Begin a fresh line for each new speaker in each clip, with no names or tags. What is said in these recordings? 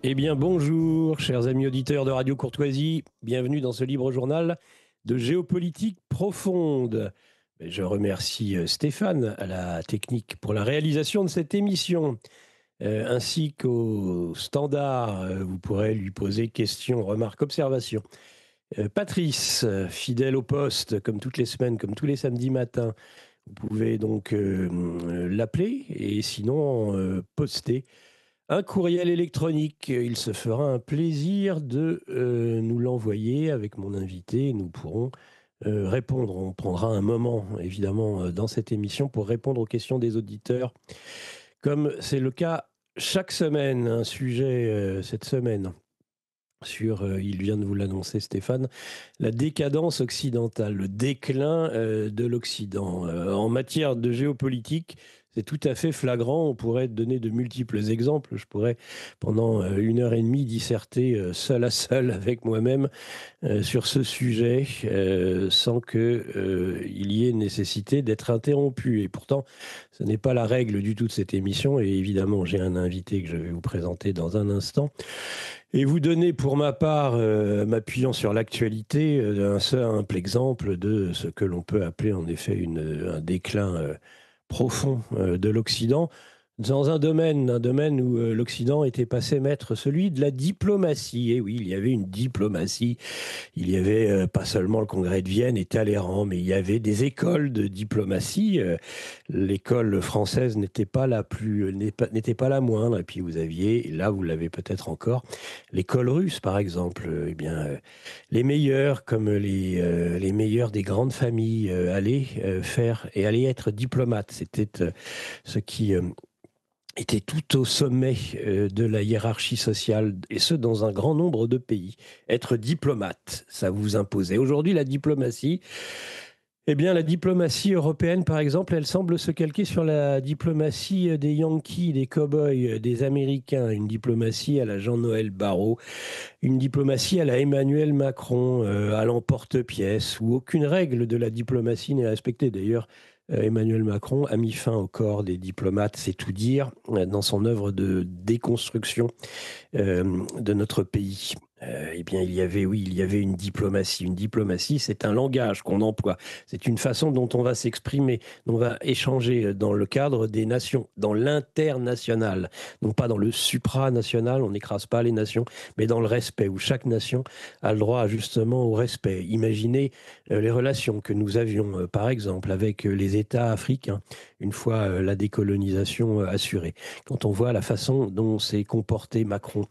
Eh bien, bonjour, chers amis auditeurs de Radio Courtoisie. Bienvenue dans ce libre journal de géopolitique profonde. Je remercie Stéphane à la technique pour la réalisation de cette émission, ainsi qu'au standard. Vous pourrez lui poser questions, remarques, observations. Patrice, fidèle au poste, comme toutes les semaines, comme tous les samedis matins. Vous pouvez donc l'appeler et sinon poster un courriel électronique. Il se fera un plaisir de nous l'envoyer avec mon invité. Nous pourrons répondre. On prendra un moment, évidemment, dans cette émission pour répondre aux questions des auditeurs, comme c'est le cas chaque semaine. Un sujet cette semaine sur, il vient de vous l'annoncer Stéphane, la décadence occidentale, le déclin de l'Occident. En matière de géopolitique, c'est tout à fait flagrant. On pourrait donner de multiples exemples. Je pourrais, pendant 1 heure et demie, disserter seul à seul avec moi-même sur ce sujet, sans qu'il y ait nécessité d'être interrompu. Et pourtant, ce n'est pas la règle du tout de cette émission. Et évidemment, j'ai un invité que je vais vous présenter dans un instant. Et vous donner, pour ma part, m'appuyant sur l'actualité, un simple exemple de ce que l'on peut appeler en effet un déclin profond de l'Occident, dans un domaine où l'Occident était passé maître, celui de la diplomatie. Et oui, il y avait une diplomatie. Il y avait pas seulement le congrès de Vienne et Talleyrand, mais il y avait des écoles de diplomatie. L'école française n'était pas la moindre. Et puis vous aviez, et là vous l'avez peut-être encore, l'école russe par exemple. Les meilleurs, comme les meilleurs des grandes familles, allaient faire et allaient être diplomates. C'était ce qui était tout au sommet de la hiérarchie sociale, et ce, dans un grand nombre de pays. Être diplomate, ça vous imposait. Aujourd'hui, la diplomatie européenne, par exemple, elle semble se calquer sur la diplomatie des Yankees, des cow-boys, des Américains, une diplomatie à la Jean-Noël Barrot, une diplomatie à la Emmanuel Macron, à l'emporte-pièce, où aucune règle de la diplomatie n'est respectée. D'ailleurs, Emmanuel Macron a mis fin au corps des diplomates, c'est tout dire, dans son œuvre de déconstruction de notre pays. Il y avait une diplomatie. Une diplomatie, c'est un langage qu'on emploie. C'est une façon dont on va s'exprimer, dont on va échanger dans le cadre des nations, dans l'international. Non pas dans le supranational, on n'écrase pas les nations, mais dans le respect, où chaque nation a le droit justement au respect. Imaginez les relations que nous avions, par exemple, avec les États africains, une fois la décolonisation assurée. Quand on voit la façon dont s'est comporté Macron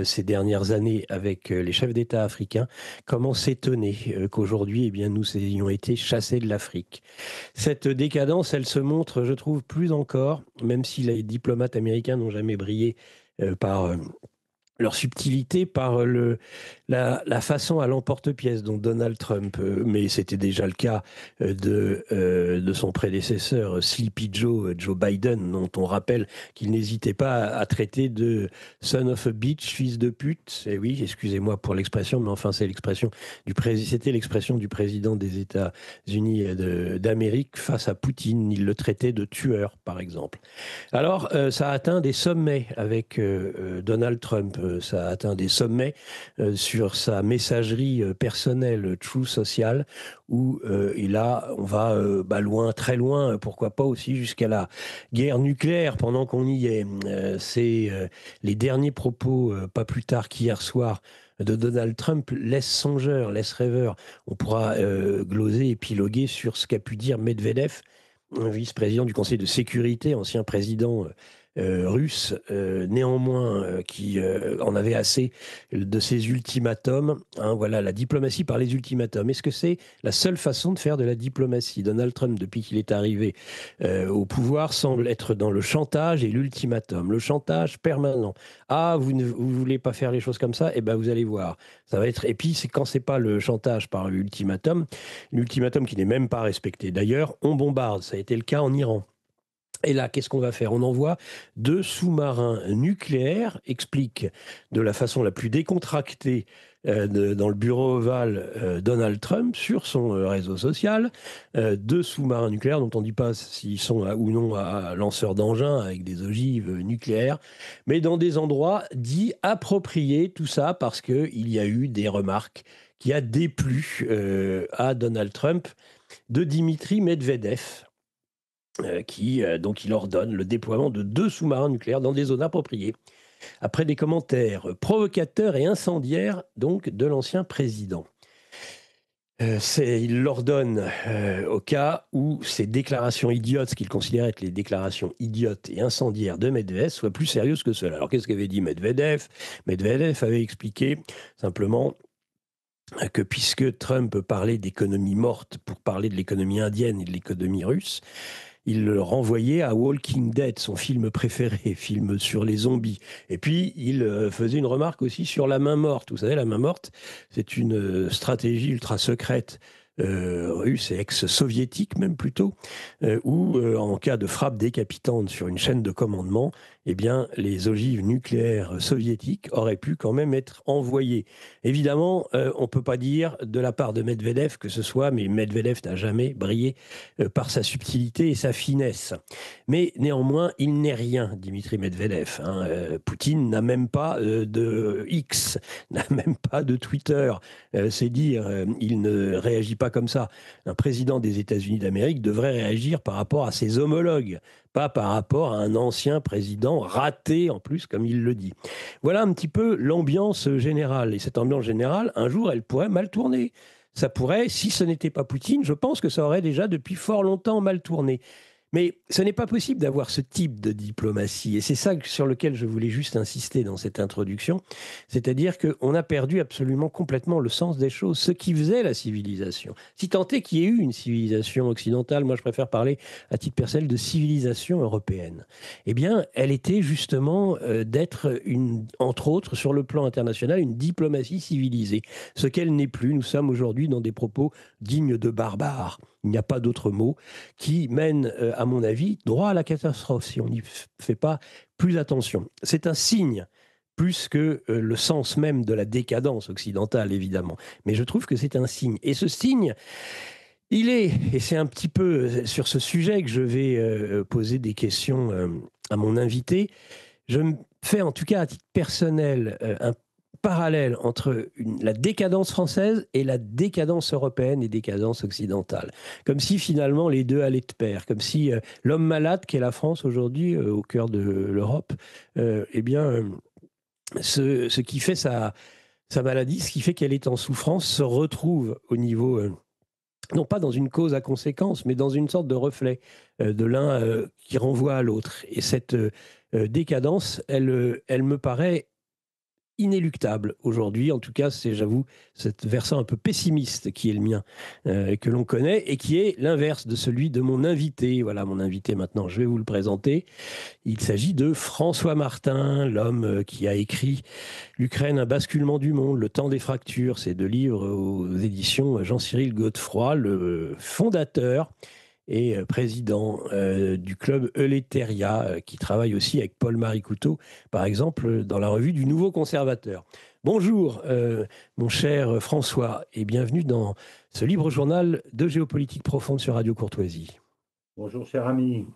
ces dernières années avec les chefs d'État africains, comment s'étonner qu'aujourd'hui, nous ayons été chassés de l'Afrique. Cette décadence, elle se montre, je trouve, plus encore, même si les diplomates américains n'ont jamais brillé par leur subtilité, par la façon à l'emporte-pièce dont Donald Trump, mais c'était déjà le cas de son prédécesseur Sleepy Joe, Joe Biden, dont on rappelle qu'il n'hésitait pas à traiter de son of a bitch, fils de pute. Et oui, excusez-moi pour l'expression, mais enfin c'était l'expression du président des États-Unis d'Amérique face à Poutine. Il le traitait de tueur, par exemple. Alors, ça a atteint des sommets avec Donald Trump. Ça a atteint des sommets sur sa messagerie personnelle True Social, où on va loin, très loin, pourquoi pas aussi jusqu'à la guerre nucléaire pendant qu'on y est. Les derniers propos, pas plus tard qu'hier soir, de Donald Trump laissent songeur, laissent rêveur. On pourra gloser, épiloguer sur ce qu'a pu dire Medvedev, un vice-président du Conseil de sécurité, ancien président russe, néanmoins, qui en avait assez de ces ultimatums. Hein, voilà, la diplomatie par les ultimatums. Est-ce que c'est la seule façon de faire de la diplomatie? Donald Trump, depuis qu'il est arrivé au pouvoir, semble être dans le chantage et l'ultimatum. Le chantage permanent. Ah, vous voulez pas faire les choses comme ça? Eh ben, vous allez voir. Ça va être. Et puis, c'est quand c'est pas le chantage par l'ultimatum qui n'est même pas respecté. D'ailleurs, on bombarde. Ça a été le cas en Iran. Et là, qu'est-ce qu'on va faire? On envoie 2 sous-marins nucléaires, explique de la façon la plus décontractée dans le bureau ovale Donald Trump sur son réseau social, deux sous-marins nucléaires dont on ne dit pas s'ils sont ou non à lanceurs d'engins avec des ogives nucléaires, mais dans des endroits dits appropriés, tout ça parce qu'il y a eu des remarques qui a déplu à Donald Trump de Dimitri Medvedev, donc il ordonne le déploiement de deux sous-marins nucléaires dans des zones appropriées, après des commentaires provocateurs et incendiaires donc de l'ancien président. Il l'ordonne au cas où ces déclarations idiotes, ce qu'il considérait être les déclarations idiotes et incendiaires de Medvedev, soient plus sérieuses que cela. Alors qu'est-ce qu'avait dit Medvedev? Medvedev avait expliqué simplement que puisque Trump parlait d'économie morte pour parler de l'économie indienne et de l'économie russe, il le renvoyait à Walking Dead, son film préféré, film sur les zombies. Et puis, il faisait une remarque aussi sur la main morte. Vous savez, la main morte, c'est une stratégie ultra secrète russe et ex-soviétique même plutôt, où en cas de frappe décapitante sur une chaîne de commandement, eh bien, les ogives nucléaires soviétiques auraient pu quand même être envoyées. Évidemment, on ne peut pas dire de la part de Medvedev que ce soit, mais Medvedev n'a jamais brillé par sa subtilité et sa finesse. Mais néanmoins, il n'est rien, Dimitri Medvedev. Poutine n'a même pas de X, n'a même pas de Twitter. C'est dire, il ne réagit pas comme ça. Un président des États-Unis d'Amérique devrait réagir par rapport à ses homologues, pas par rapport à un ancien président raté en plus, comme il le dit. Voilà un petit peu l'ambiance générale. Et cette ambiance générale, un jour, elle pourrait mal tourner. Ça pourrait, si ce n'était pas Poutine, je pense que ça aurait déjà depuis fort longtemps mal tourné. Mais ce n'est pas possible d'avoir ce type de diplomatie. Et c'est ça sur lequel je voulais juste insister dans cette introduction. C'est-à-dire qu'on a perdu absolument complètement le sens des choses, ce qui faisait la civilisation. Si tant est qu'il y ait eu une civilisation occidentale, moi je préfère parler à titre personnel de civilisation européenne, eh bien elle était justement d'être, entre autres, sur le plan international, une diplomatie civilisée. Ce qu'elle n'est plus. Nous sommes aujourd'hui dans des propos dignes de barbares. Il n'y a pas d'autre mot qui mène, à mon avis, droit à la catastrophe si on n'y fait pas plus attention. C'est un signe plus que le sens même de la décadence occidentale, évidemment. Mais je trouve que c'est un signe. Et ce signe, et c'est un petit peu sur ce sujet que je vais poser des questions à mon invité. Je me fais en tout cas à titre personnel un parallèle entre la décadence française et la décadence européenne et décadence occidentale. Comme si finalement les deux allaient de pair, comme si l'homme malade qu'est la France aujourd'hui, au cœur de l'Europe, eh bien, ce qui fait sa maladie, ce qui fait qu'elle est en souffrance, se retrouve au niveau, non pas dans une cause à conséquence, mais dans une sorte de reflet de l'un qui renvoie à l'autre. Et cette décadence, elle me paraît inéluctable aujourd'hui. En tout cas, c'est, j'avoue, cet versant un peu pessimiste qui est le mien, que l'on connaît, et qui est l'inverse de celui de mon invité. Voilà, mon invité maintenant, je vais vous le présenter. Il s'agit de François Martin, l'homme qui a écrit L'Ukraine, un basculement du monde, Le temps des fractures. C'est deux livres aux éditions Jean-Cyril Godefroy, le fondateur et président du club Euleteria, qui travaille aussi avec Paul-Marie Couteau, par exemple, dans la revue du Nouveau Conservateur. Bonjour, mon cher François, et bienvenue dans ce libre journal de géopolitique profonde sur Radio Courtoisie.
Bonjour cher ami,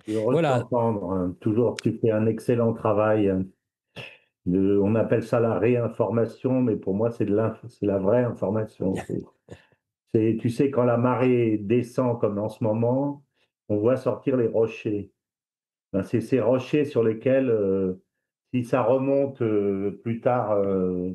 heureux de
Voilà.
t'entendre. Toujours, tu fais un excellent travail. On appelle ça la réinformation, mais pour moi, c'est la vraie information. Tu sais, quand la marée descend comme en ce moment, on voit sortir les rochers. Ben, c'est ces rochers sur lesquels, si ça remonte plus tard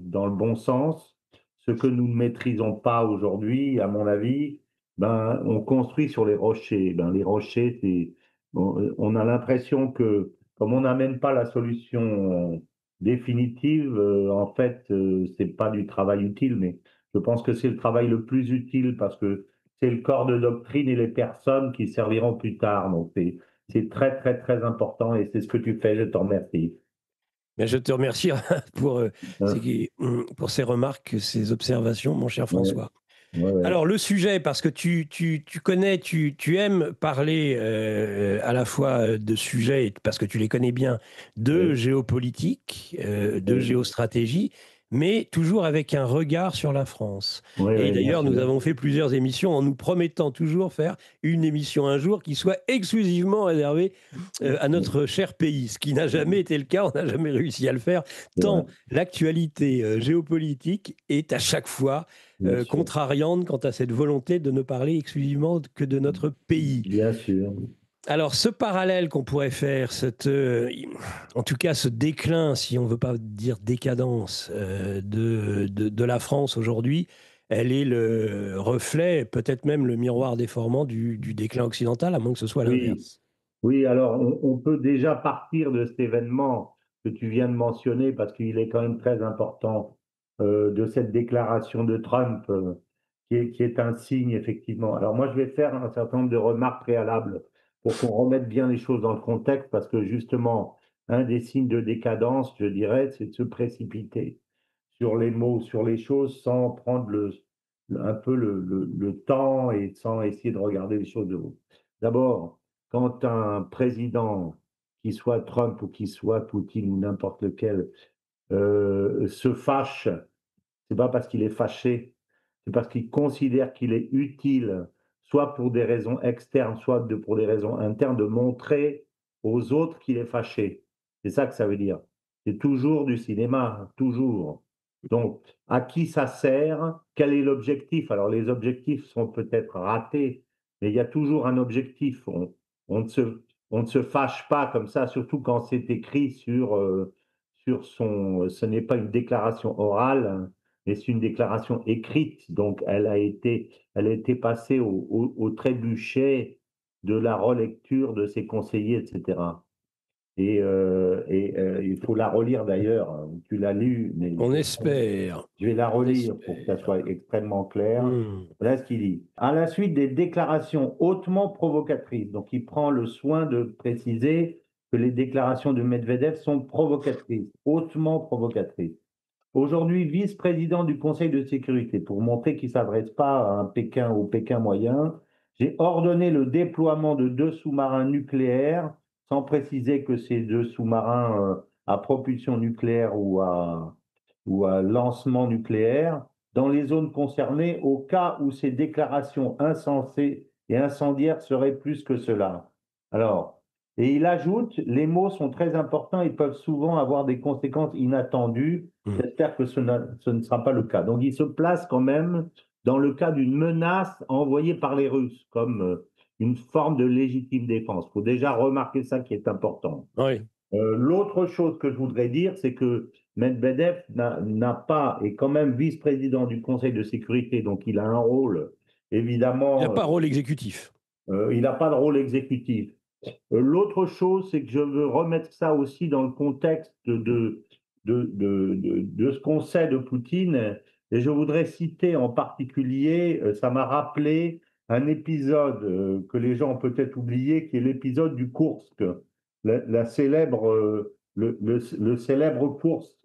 dans le bon sens, ce que nous ne maîtrisons pas aujourd'hui, à mon avis, ben, on construit sur les rochers. Ben, les rochers, on a l'impression que comme on n'amène pas la solution définitive, en fait, c'est pas du travail utile, mais je pense que c'est le travail le plus utile parce que c'est le corps de doctrine et les personnes qui serviront plus tard. Donc, c'est très, très, très important et c'est ce que tu fais. Je te remercie.
Mais je te remercie pour,
Hein,
pour ces remarques, ces observations, mon cher
ouais,
François.
ouais, ouais.
Alors, le sujet, parce que tu connais, tu aimes parler à la fois de sujets, parce que tu les connais bien, de
Oui,
géopolitique, de
oui.
géostratégie, mais toujours avec un regard sur la France.
Oui,
Et
oui, bien
d'ailleurs, nous
sûr.
avons fait plusieurs émissions en nous promettant toujours faire une émission un jour qui soit exclusivement réservée à notre cher pays, ce qui n'a jamais été le cas, on n'a jamais réussi à le faire,
C'est vrai,
tant l'actualité géopolitique est à chaque fois
bien sûr.
contrariante quant à cette volonté de ne parler exclusivement que de notre pays.
Bien sûr.
Alors, ce parallèle qu'on pourrait faire, en tout cas ce déclin, si on ne veut pas dire décadence, de la France aujourd'hui, elle est le reflet, peut-être même le miroir déformant du déclin occidental, à moins que ce soit
Oui,
l'inverse.
oui, alors on peut déjà partir de cet événement que tu viens de mentionner parce qu'il est quand même très important, de cette déclaration de Trump, qui est un signe effectivement. Alors moi je vais faire un certain nombre de remarques préalables pour qu'on remette bien les choses dans le contexte parce que justement un des signes de décadence, je dirais, c'est de se précipiter sur les mots, sur les choses sans prendre un peu le temps et sans essayer de regarder les choses de haut. D'abord, quand un président, qui soit Trump ou qui soit Poutine ou n'importe lequel, se fâche, c'est pas parce qu'il est fâché, c'est parce qu'il considère qu'il est utile, soit pour des raisons externes, soit pour des raisons internes, de montrer aux autres qu'il est fâché. C'est ça que ça veut dire. C'est toujours du cinéma, toujours. Donc, à qui ça sert? Quel est l'objectif? Alors, les objectifs sont peut-être ratés, mais il y a toujours un objectif. On ne se, on ne se fâche pas comme ça, surtout quand c'est écrit sur son. Ce n'est pas une déclaration orale, mais c'est une déclaration écrite, donc elle a été passée au trébuchet de la relecture de ses conseillers, etc. Il faut la relire d'ailleurs. Tu l'as lu, mais
On espère,
je vais la
on
relire pour que ça
espère.
soit extrêmement clair.
Hmm.
Voilà ce qu'il dit. À la suite des déclarations hautement provocatrices, donc il prend le soin de préciser que les déclarations de Medvedev sont provocatrices, hautement provocatrices. Aujourd'hui vice-président du Conseil de sécurité, pour montrer qu'il ne s'adresse pas à un Pékin ou Pékin moyen, j'ai ordonné le déploiement de 2 sous-marins nucléaires, sans préciser que ces 2 sous-marins à propulsion nucléaire ou à lancement nucléaire, dans les zones concernées au cas où ces déclarations insensées et incendiaires seraient plus que cela. Alors, et il ajoute, les mots sont très importants et peuvent souvent avoir des conséquences inattendues.
Hmm.
J'espère que ce ne sera pas le cas. Donc, il se place quand même dans le cas d'une menace envoyée par les Russes, comme une forme de légitime défense. Il faut déjà remarquer ça qui est important.
Oui.
L'autre chose que je voudrais dire, c'est que Medvedev n'a pas, est quand même vice-président du Conseil de sécurité, donc il a un rôle,
Il n'a
évidemment,
pas rôle exécutif.
il n'a pas de rôle exécutif. L'autre chose, c'est que je veux remettre ça aussi dans le contexte de ce qu'on sait de Poutine. Et je voudrais citer en particulier, ça m'a rappelé un épisode que les gens ont peut-être oublié, qui est l'épisode du Kursk, la célèbre, le célèbre Kursk,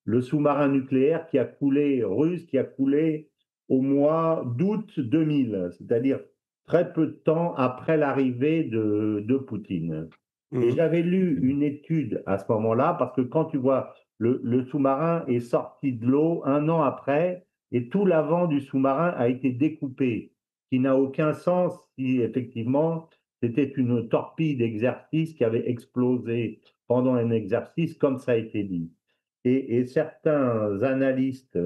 le sous-marin nucléaire qui a coulé, russe, qui a coulé au mois d'août 2000, c'est-à-dire très peu de temps après l'arrivée de Poutine. Et
Hmm.
j'avais lu une étude à ce moment-là, parce que quand tu vois, le sous-marin est sorti de l'eau un an après, et tout l'avant du sous-marin a été découpé, qui n'a aucun sens si effectivement c'était une torpille d'exercice qui avait explosé pendant un exercice, comme ça a été dit. Et certains analystes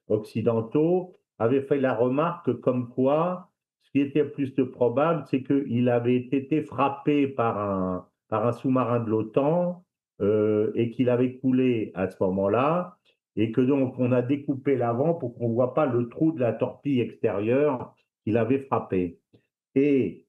occidentaux avaient fait la remarque comme quoi ce qui était plus de probable, c'est qu'il avait été frappé par un sous-marin de l'OTAN et qu'il avait coulé à ce moment-là, et que donc on a découpé l'avant pour qu'on ne voit pas le trou de la torpille extérieure qu'il avait frappé. Et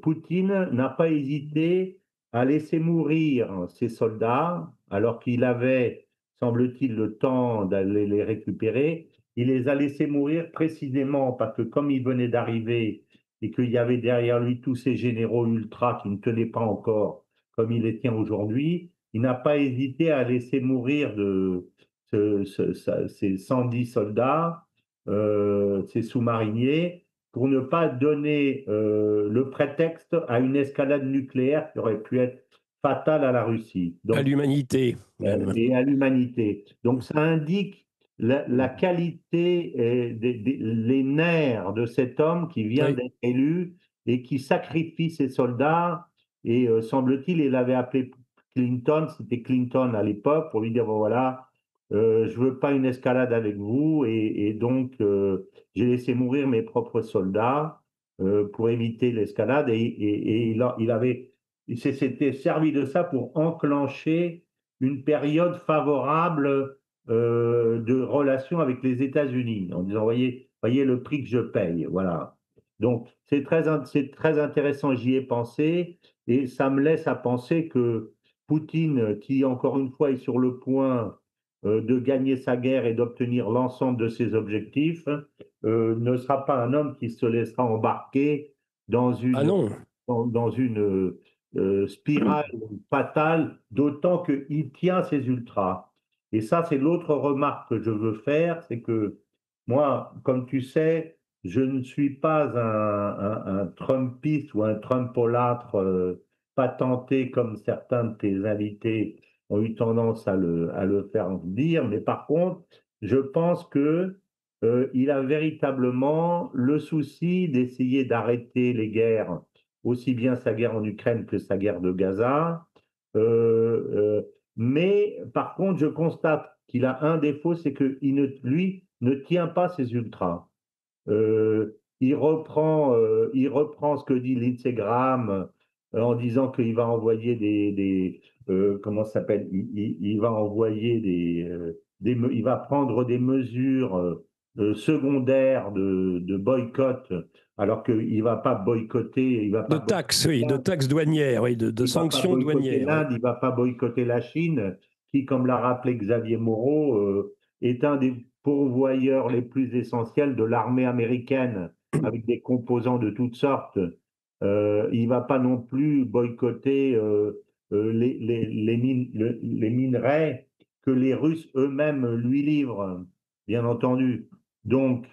Poutine n'a pas hésité à laisser mourir ses soldats, alors qu'il avait, semble-t-il, le temps d'aller les récupérer. Il les a laissés mourir précisément parce que comme il venait d'arriver et qu'il y avait derrière lui tous ces généraux ultras qui ne tenaient pas encore comme il les tient aujourd'hui, il n'a pas hésité à laisser mourir ces 110 soldats, ces sous-mariniers, pour ne pas donner le prétexte à une escalade nucléaire qui aurait pu être fatale à la Russie.
À
Donc,
l'humanité même.
et à l'humanité. Donc ça indique la qualité, les nerfs de cet homme qui vient
Oui.
d'être élu et qui sacrifie ses soldats. Et semble-t-il, il avait appelé Clinton, c'était Clinton à l'époque, pour lui dire, bon, voilà, je veux pas une escalade avec vous, et donc j'ai laissé mourir mes propres soldats pour éviter l'escalade, et il s'était servi de ça pour enclencher une période favorable de relations avec les États-Unis, en disant, voyez le prix que je paye, voilà. Donc, c'est très intéressant, j'y ai pensé, et ça me laisse à penser que Poutine, qui encore une fois est sur le point de gagner sa guerre et d'obtenir l'ensemble de ses objectifs, ne sera pas un homme qui se laissera embarquer dans
Ah
une,
non.
dans une spirale fatale, d'autant qu'il tient ses ultras. Et ça, c'est l'autre remarque que je veux faire, c'est que moi, comme tu sais, je ne suis pas un Trumpiste ou un Trumpolâtre patenté comme certains de tes invités ont eu tendance à le faire dire, mais par contre, je pense que il a véritablement le souci d'essayer d'arrêter les guerres, aussi bien sa guerre en Ukraine que sa guerre de Gaza. Euh, euh, mais par contre, je constate qu'il a un défaut, c'est que lui ne tient pas ses ultras. Il reprend ce que dit Lindsey Graham en disant qu'il va envoyer comment ça s'appelle, il va envoyer il va prendre des mesures secondaires de boycott, alors qu'il va pas boycotter, il va
De
pas
taxes,
boycotter
oui, de
l'Inde,
taxes douanières, oui, de
il va pas
sanctions
boycotter
douanières, oui.
l'Inde, il va pas boycotter la Chine, qui, comme l'a rappelé Xavier Moreau, est un des pourvoyeurs les plus essentiels de l'armée américaine, avec des composants de toutes sortes. Il va pas non plus boycotter les minerais que les Russes eux-mêmes lui livrent, bien entendu. Donc,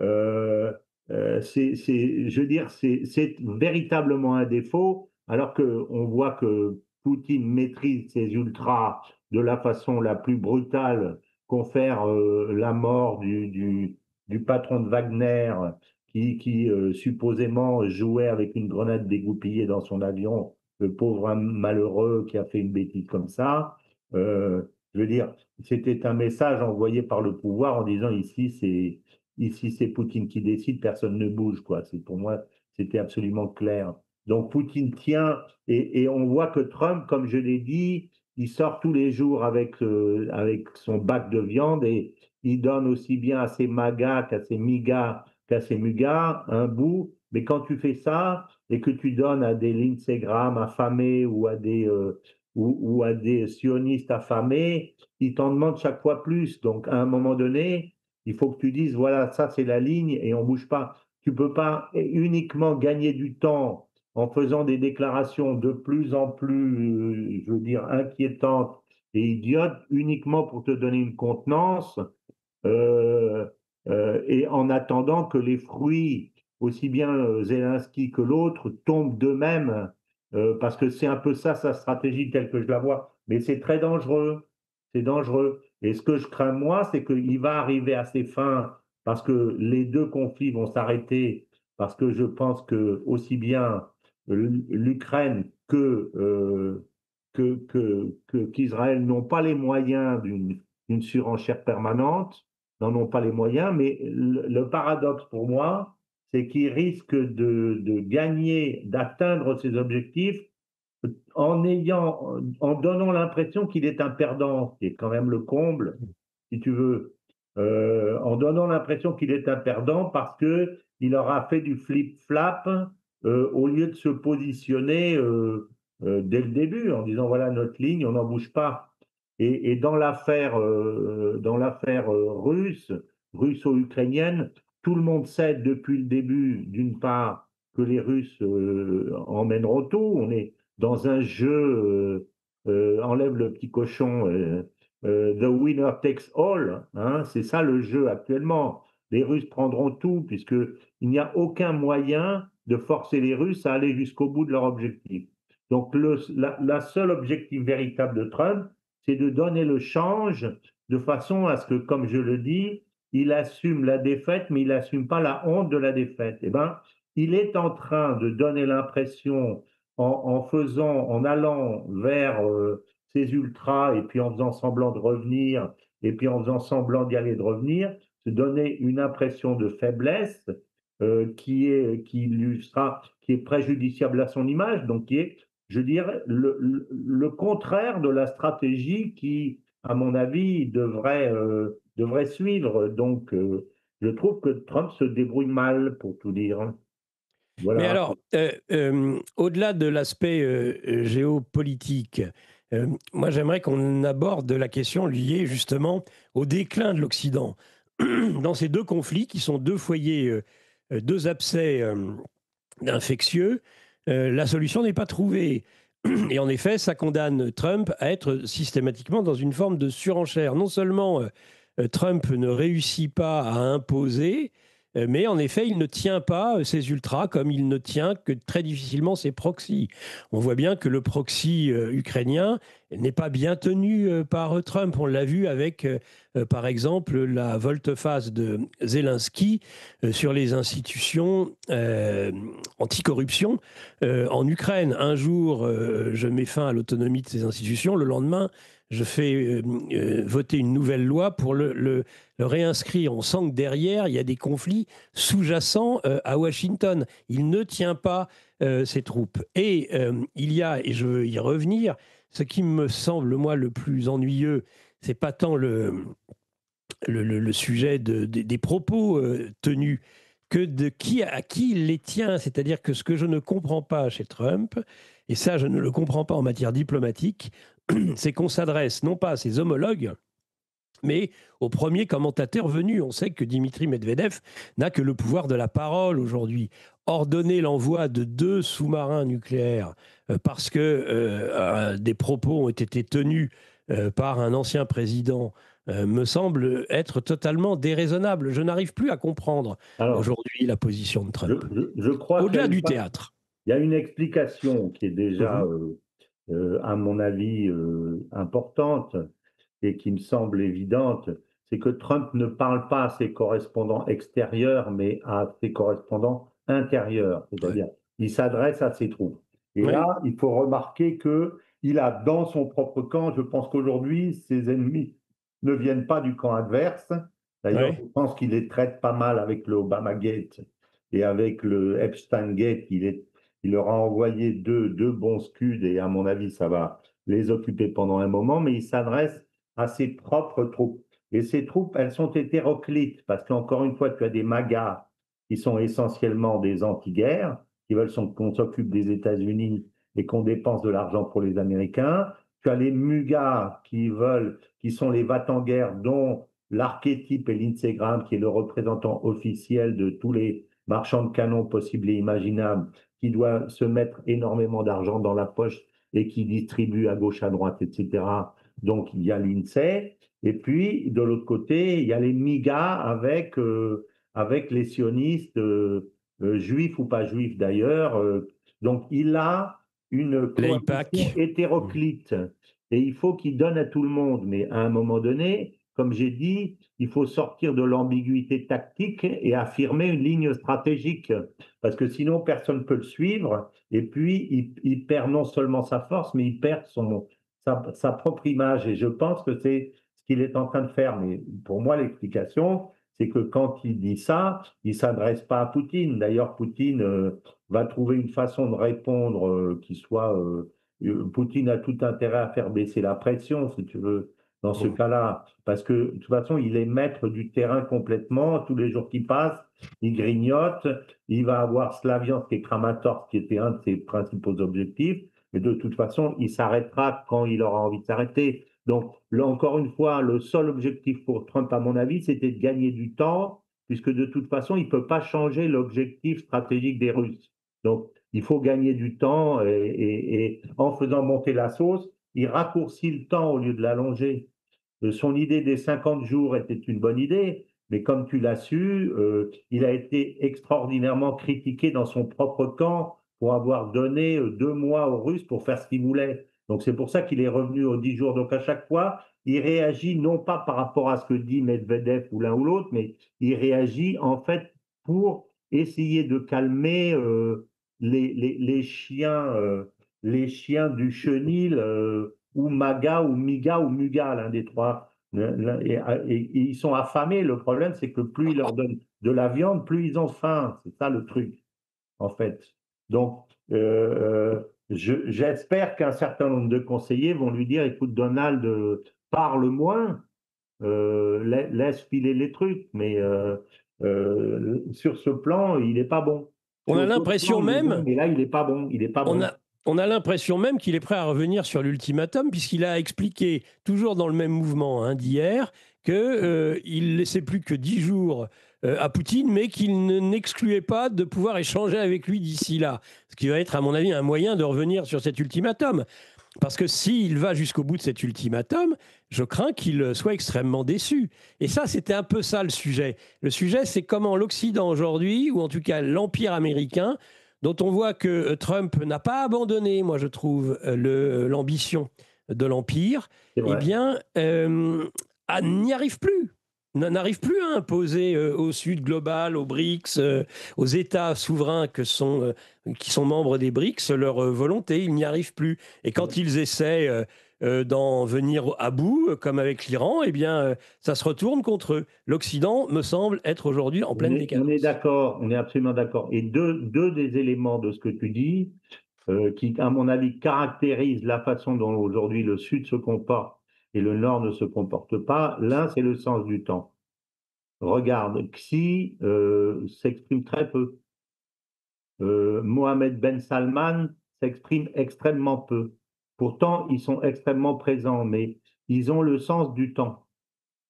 euh, je veux dire, c'est véritablement un défaut, alors qu'on voit que Poutine maîtrise ses ultras de la façon la plus brutale, confère la mort du patron de Wagner qui supposément jouait avec une grenade dégoupillée dans son avion, le pauvre malheureux qui a fait une bêtise comme ça. Euh, je veux dire, c'était un message envoyé par le pouvoir en disant ici c'est Poutine qui décide, personne ne bouge, quoi. Pour moi, c'était absolument clair. Donc Poutine tient, et on voit que Trump, comme je l'ai dit, il sort tous les jours avec son bac de viande, et il donne aussi bien à ses magas qu'à ses migas qu'à ses mugas un bout. Mais quand tu fais ça et que tu donnes à des Lindsey Graham affamés ou à des sionistes affamés, ils t'en demandent chaque fois plus. Donc à un moment donné, il faut que tu dises, voilà, ça c'est la ligne et on bouge pas. Tu peux pas uniquement gagner du temps en faisant des déclarations de plus en plus, je veux dire, inquiétantes et idiotes, uniquement pour te donner une contenance, euh, et en attendant que les fruits, aussi bien Zelensky que l'autre, tombent d'eux-mêmes, parce que c'est un peu ça sa stratégie telle que je la vois. Mais c'est très dangereux, c'est dangereux. Et ce que je crains moi, c'est qu'il va arriver à ses fins, parce que les deux conflits vont s'arrêter, parce que je pense que aussi bien l'Ukraine qu'Israël n'ont pas les moyens d'une surenchère permanente, n'en ont pas les moyens, mais le paradoxe pour moi, c'est qu'ils risquent de gagner, d'atteindre ses objectifs en donnant l'impression qu'il est un perdant, ce qui est quand même le comble, si tu veux, en donnant l'impression qu'il est un perdant parce que il aura fait du flip-flap au lieu de se positionner dès le début en disant voilà notre ligne, on n'en bouge pas. Et dans l'affaire russo-ukrainienne, tout le monde sait depuis le début, d'une part, que les Russes emmèneront tout. On est dans un jeu, enlève le petit cochon, the winner takes all, hein, c'est ça le jeu actuellement. Les Russes prendront tout, puisqu'il n'y a aucun moyen de forcer les Russes à aller jusqu'au bout de leur objectif. Donc la seule objectif véritable de Trump, c'est de donner le change de façon à ce que, comme je le dis, il assume la défaite, mais il n'assume pas la honte de la défaite. Eh ben, il est en train de donner l'impression, en allant vers ces ultras et puis en faisant semblant de revenir, et puis en faisant semblant d'y aller de revenir, de donner une impression de faiblesse qui est préjudiciable à son image, donc qui est, je dirais, le contraire de la stratégie qui, à mon avis, devrait suivre. Donc, je trouve que Trump se débrouille mal, pour tout dire.
Mais
Voilà.
alors, au-delà de l'aspect géopolitique, moi j'aimerais qu'on aborde la question liée justement au déclin de l'Occident. Dans ces deux conflits qui sont deux foyers, deux abcès infectieux, la solution n'est pas trouvée. Et en effet, ça condamne Trump à être systématiquement dans une forme de surenchère. Non seulement Trump ne réussit pas à imposer, mais en effet, il ne tient pas ses ultras comme il ne tient que très difficilement ses proxys. On voit bien que le proxy ukrainien n'est pas bien tenu par Trump. On l'a vu avec, par exemple, la volte-face de Zelensky sur les institutions anticorruption en Ukraine. Un jour, je mets fin à l'autonomie de ces institutions. Le lendemain, je fais voter une nouvelle loi pour le réinscrire. On sent que derrière, il y a des conflits sous-jacents à Washington. Il ne tient pas ses troupes. Et il y a, et je veux y revenir, ce qui me semble, moi, le plus ennuyeux, c'est pas tant le sujet des propos tenus que de à qui il les tient. C'est-à-dire que ce que je ne comprends pas chez Trump, et ça je ne le comprends pas en matière diplomatique, c'est qu'on s'adresse non pas à ses homologues, mais au premier commentateur venu. On sait que Dimitri Medvedev n'a que le pouvoir de la parole aujourd'hui. Ordonner l'envoi de 2 sous-marins nucléaires parce que des propos ont été tenus par un ancien président me semble être totalement déraisonnable. Je n'arrive plus à comprendre
Alors,
aujourd'hui la position de
je,
Trump.
je crois qu'il y a
Au-delà du théâtre.
il y a une explication qui est déjà,
Mhm.
à mon avis, importante et qui me semble évidente, c'est que Trump ne parle pas à ses correspondants extérieurs, mais à ses correspondants intérieurs,
Ouais.
c'est-à-dire il s'adresse à ses troupes. Et
Ouais.
là, il faut remarquer que il a dans son propre camp, je pense qu'aujourd'hui, ses ennemis ne viennent pas du camp adverse. D'ailleurs, je
Ouais.
pense qu'il les traite pas mal avec le Obama Gate et avec le Epstein Gate. Il leur a envoyé deux bons scuds et à mon avis, ça va les occuper pendant un moment, mais il s'adresse à ses propres troupes. Et ces troupes, elles sont hétéroclites, parce qu'encore une fois, tu as des MAGA qui sont essentiellement des anti-guerres, qui veulent qu'on s'occupe des États-Unis et qu'on dépense de l'argent pour les Américains. Tu as les MUGA qui sont les va-t-en-guerre, dont l'archétype est Lindsey Graham, qui est le représentant officiel de tous les marchands de canons possibles et imaginables, qui doit se mettre énormément d'argent dans la poche et qui distribue à gauche, à droite, etc. Donc, il y a l'INSEE. Et puis, de l'autre côté, il y a les MIGA avec les sionistes, juifs ou pas juifs d'ailleurs. Donc, il a une coalition
L'AIPAC.
hétéroclite. Et il faut qu'il donne à tout le monde. Mais à un moment donné, comme j'ai dit, il faut sortir de l'ambiguïté tactique et affirmer une ligne stratégique. Parce que sinon, personne ne peut le suivre. Et puis, il perd non seulement sa force, mais il perd sa propre image. Et je pense que c'est ce qu'il est en train de faire. Mais pour moi, l'explication, c'est que quand il dit ça, il ne s'adresse pas à Poutine. D'ailleurs, Poutine va trouver une façon de répondre qui soit... Poutine a tout intérêt à faire baisser la pression, si tu veux, dans ce cas-là. Parce que, de toute façon, il est maître du terrain complètement. Tous les jours qui passent, il grignote. Il va avoir Slaviansk et Kramatorsk, qui était un de ses principaux objectifs. Mais de toute façon, il s'arrêtera quand il aura envie de s'arrêter. Donc, là, encore une fois, le seul objectif pour Trump, à mon avis, c'était de gagner du temps, puisque de toute façon, il ne peut pas changer l'objectif stratégique des Russes. Donc, il faut gagner du temps et en faisant monter la sauce, il raccourcit le temps au lieu de l'allonger. Son idée des 50 jours était une bonne idée, mais comme tu l'as su, il a été extraordinairement critiqué dans son propre camp pour avoir donné 2 mois aux Russes pour faire ce qu'ils voulaient. Donc c'est pour ça qu'il est revenu aux 10 jours. Donc à chaque fois, il réagit non pas par rapport à ce que dit Medvedev ou l'un ou l'autre, mais il réagit en fait pour essayer de calmer les chiens du chenil ou Maga ou Miga ou Muga, l'un des trois. Et ils sont affamés. Le problème, c'est que plus ils leur donnent de la viande, plus ils ont faim. C'est ça le truc, en fait. Donc, j'espère qu'un certain nombre de conseillers vont lui dire, écoute, Donald, parle moins, laisse filer les trucs, mais sur ce plan, il n'est pas bon.
On a
Sur d'autres plans,
l'impression
il est bon,
même,
mais là, il n'est pas bon. Il n'est pas
on
bon.
a, on a l'impression même qu'il est prêt à revenir sur l'ultimatum, puisqu'il a expliqué, toujours dans le même mouvement d'hier, qu'il ne laissait plus que 10 jours à Poutine, mais qu'il n'excluait pas de pouvoir échanger avec lui d'ici là. Ce qui va être, à mon avis, un moyen de revenir sur cet ultimatum. Parce que s'il va jusqu'au bout de cet ultimatum, je crains qu'il soit extrêmement déçu. Et ça, c'était un peu ça le sujet. Le sujet, c'est comment l'Occident aujourd'hui, ou en tout cas l'Empire américain, dont on voit que Trump n'a pas abandonné, moi je trouve, l'ambition de l'Empire,
C'est
eh
vrai.
bien, n'y arrive plus. N'arrive plus à imposer au Sud global, aux BRICS, aux États souverains qui sont membres des BRICS, leur volonté. Ils n'y arrivent plus. Et quand ils essaient d'en venir à bout, comme avec l'Iran, eh bien, ça se retourne contre eux. L'Occident me semble être aujourd'hui en pleine
On est
décadence.
d'accord, on est absolument d'accord. Et deux des éléments de ce que tu dis, qui, à mon avis, caractérisent la façon dont aujourd'hui le Sud se comporte et le Nord ne se comporte pas, l'un, c'est le sens du temps. Regarde, Xi s'exprime très peu. Mohamed Ben Salman s'exprime extrêmement peu. Pourtant, ils sont extrêmement présents, mais ils ont le sens du temps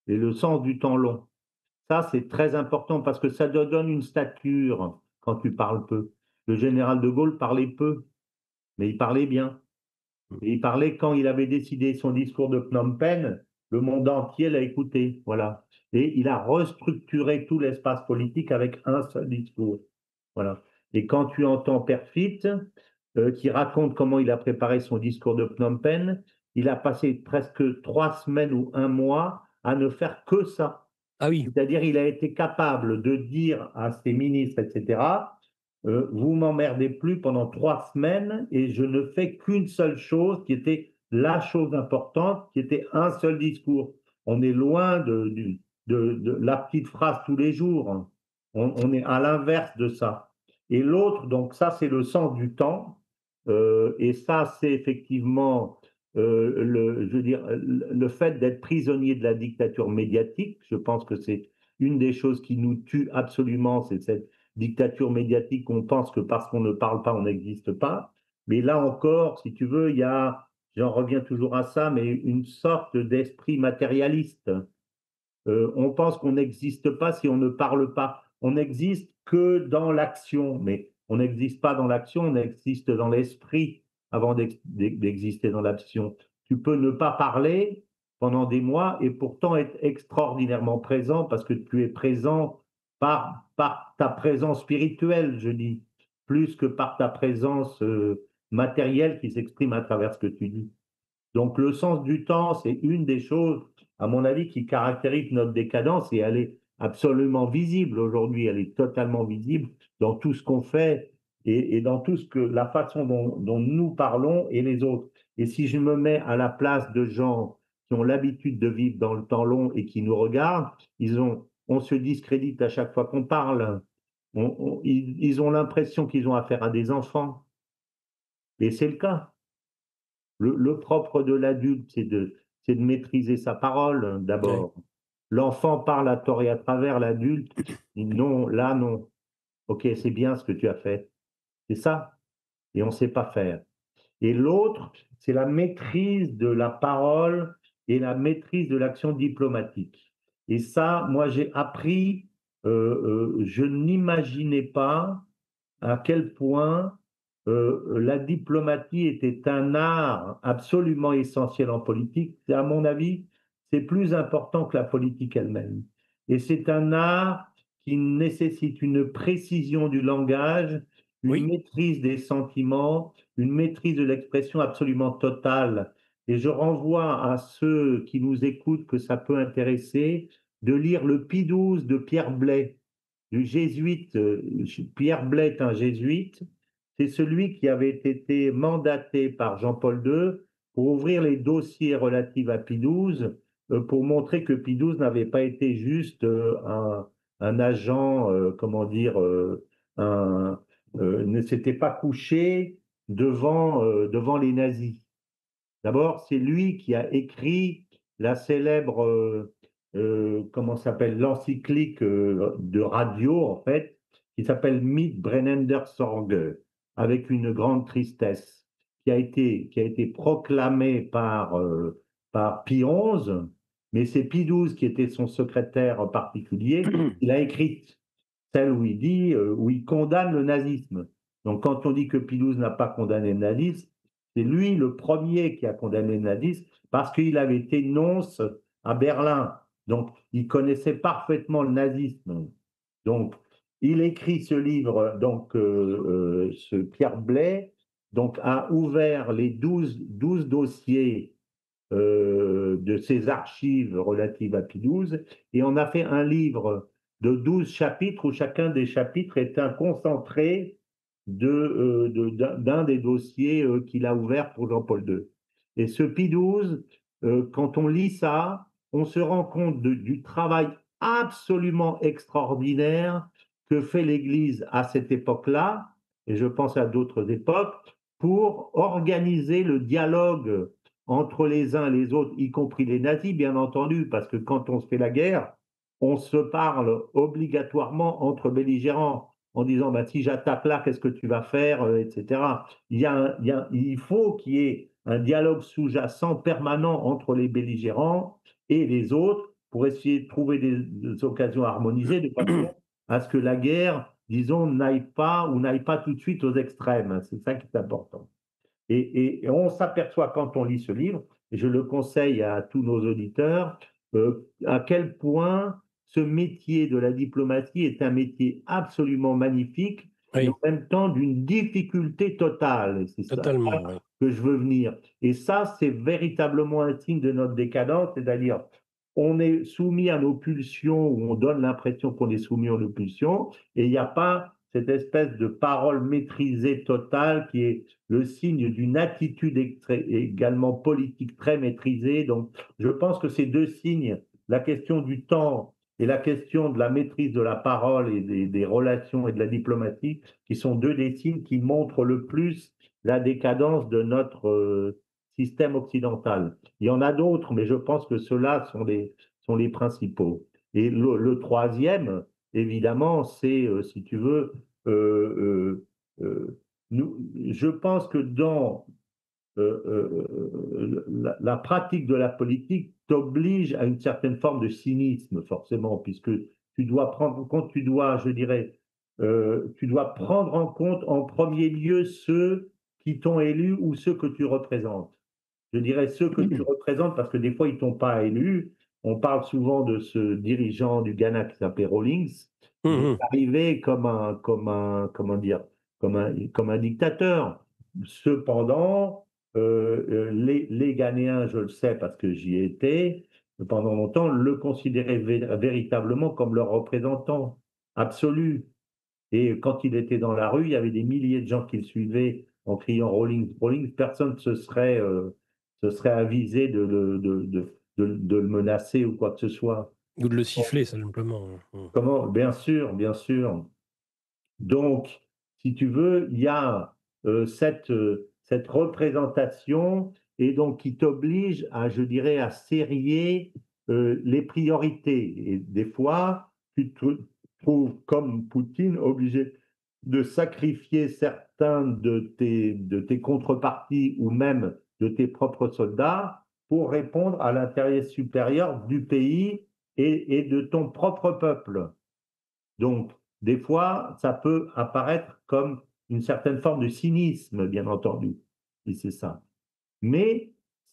et le sens du temps long. Ça, c'est très important parce que ça te donne une stature quand tu parles peu. Le général de Gaulle parlait peu, mais il parlait bien. Et il parlait quand il avait décidé son discours de Phnom Penh, le monde entier l'a écouté. Voilà. Et il a restructuré tout l'espace politique avec un seul discours. Voilà. Et quand tu entends Perfit, qui raconte comment il a préparé son discours de Phnom Penh, il a passé presque 3 semaines ou un mois à ne faire que ça.
Ah oui,
C'est-à-dire, il a été capable de dire à ses ministres, etc., vous m'emmerdez plus pendant 3 semaines et je ne fais qu'une seule chose qui était la chose importante, qui était un seul discours. On est loin de la petite phrase tous les jours. On est à l'inverse de ça. Et l'autre, donc ça, c'est le sens du temps. Et ça, c'est effectivement je veux dire, le fait d'être prisonnier de la dictature médiatique. Je pense que c'est une des choses qui nous tue absolument, c'est cette dictature médiatique. On pense que parce qu'on ne parle pas, on n'existe pas. Mais là encore, si tu veux, il y a, j'en reviens toujours à ça, mais une sorte d'esprit matérialiste. On pense qu'on n'existe pas si on ne parle pas. On n'existe que dans l'action, mais on n'existe pas dans l'action, on existe dans l'esprit avant d'exister dans l'action. Tu peux ne pas parler pendant des mois et pourtant être extraordinairement présent parce que tu es présent par ta présence spirituelle, je dis, plus que par ta présence matérielle qui s'exprime à travers ce que tu dis. Donc le sens du temps, c'est une des choses, à mon avis, qui caractérise notre décadence et elle est absolument visible aujourd'hui, elle est totalement visible dans tout ce qu'on fait et dans tout ce que la façon dont nous parlons et les autres. Et si je me mets à la place de gens qui ont l'habitude de vivre dans le temps long et qui nous regardent, on se discrédite à chaque fois qu'on parle. Ils ont l'impression qu'ils ont affaire à des enfants. Et c'est le cas. Le propre de l'adulte, c'est de maîtriser sa parole
ouais.
d'abord. L'enfant parle à tort et à travers, l'adulte dit non, là non. Ok, c'est bien ce que tu as fait. C'est ça. Et on ne sait pas faire. Et l'autre, c'est la maîtrise de la parole et la maîtrise de l'action diplomatique. Et ça, moi, j'ai appris, je n'imaginais pas à quel point la diplomatie était un art absolument essentiel en politique. À mon avis, c'est plus important que la politique elle-même. Et c'est un art qui nécessite une précision du langage, une
Oui.
maîtrise des sentiments, une maîtrise de l'expression absolument totale. Et je renvoie à ceux qui nous écoutent que ça peut intéresser de lire le Pie XII de Pierre Blais, du jésuite. Pierre Blais est un jésuite. C'est celui qui avait été mandaté par Jean-Paul II pour ouvrir les dossiers relatifs à Pie XII, pour montrer que Pie XII n'avait pas été juste un agent, comment dire, ne s'était pas couché devant les nazis. D'abord, c'est lui qui a écrit la célèbre, comment s'appelle, l'encyclique de radio, en fait, qui s'appelle Mit brennender Sorge, avec une grande tristesse, qui a été proclamée par Pie XI, mais c'est Pie XII qui était son secrétaire particulier. Il a écrit celle où il dit, où il condamne le nazisme. Donc, quand on dit que Pie XII n'a pas condamné le nazisme, c'est lui le premier qui a condamné le nazisme parce qu'il avait été nonce à Berlin. Donc, il connaissait parfaitement le nazisme. Donc, il écrit ce livre, donc, ce Pierre Blais, donc, a ouvert les 12 dossiers de ses archives relatives à Pie XII, et on a fait un livre de 12 chapitres où chacun des chapitres est un concentré d'un des dossiers qu'il a ouvert pour Jean-Paul II. Et ce Pie XII, quand on lit ça, on se rend compte du travail absolument extraordinaire que fait l'Église à cette époque-là, et je pense à d'autres époques, pour organiser le dialogue entre les uns et les autres, y compris les nazis, bien entendu, parce que quand on se fait la guerre, on se parle obligatoirement entre belligérants en disant bah, si j'attaque là, qu'est-ce que tu vas faire, etc. Il faut qu'il y ait un dialogue sous-jacent permanent entre les belligérants et les autres pour essayer de trouver des occasions harmonisées de façon à ce que la guerre, disons, n'aille pas tout de suite aux extrêmes. C'est ça qui est important. Et on s'aperçoit quand on lit ce livre, et je le conseille à tous nos auditeurs, à quel point ce métier de la diplomatie est un métier absolument magnifique et en
Oui,
même temps d'une difficulté totale. Et c'est ça
totalement, oui.
que je veux venir. Et ça, c'est véritablement un signe de notre décadence, c'est-à-dire on est soumis à nos pulsions, ou on donne l'impression qu'on est soumis à nos pulsions, et il n'y a pas cette espèce de parole maîtrisée totale qui est le signe d'une attitude également politique très maîtrisée. Donc, je pense que ces deux signes, la question du temps et la question de la maîtrise de la parole et des relations et de la diplomatie, qui sont deux des signes qui montrent le plus la décadence de notre système occidental. Il y en a d'autres, mais je pense que ceux-là sont les principaux. Et le troisième, évidemment, c'est, si tu veux, euh, je pense que dans la pratique de la politique t'oblige à une certaine forme de cynisme, forcément, puisque tu dois prendre en compte, je dirais, tu dois prendre en compte en premier lieu ceux qui t'ont élu ou ceux que tu représentes. Je dirais ceux que tu représentes parce que des fois, ils ne t'ont pas élu. On parle souvent de ce dirigeant du Ghana qui s'appelait Rawlings. Il est
Mhm.
arrivé comment dire, comme un dictateur. Cependant, les Ghanéens, je le sais parce que j'y ai été, pendant longtemps, le considéraient véritablement comme leur représentant absolu. Et quand il était dans la rue, il y avait des milliers de gens qui le suivaient en criant Rawlings, Rawlings. Personne ne se serait avisé de le menacer ou quoi que ce soit.
Ou de le siffler, simplement.
Comment? Bien sûr, bien sûr. Donc, si tu veux, il y a cette représentation et donc qui t'oblige à, je dirais, à serrer les priorités. Et des fois, tu te trouves comme Poutine obligé de sacrifier certains de tes contreparties ou même de tes propres soldats pour répondre à l'intérêt supérieur du pays et de ton propre peuple. Donc, des fois, ça peut apparaître comme une certaine forme de cynisme, bien entendu, et c'est ça. Mais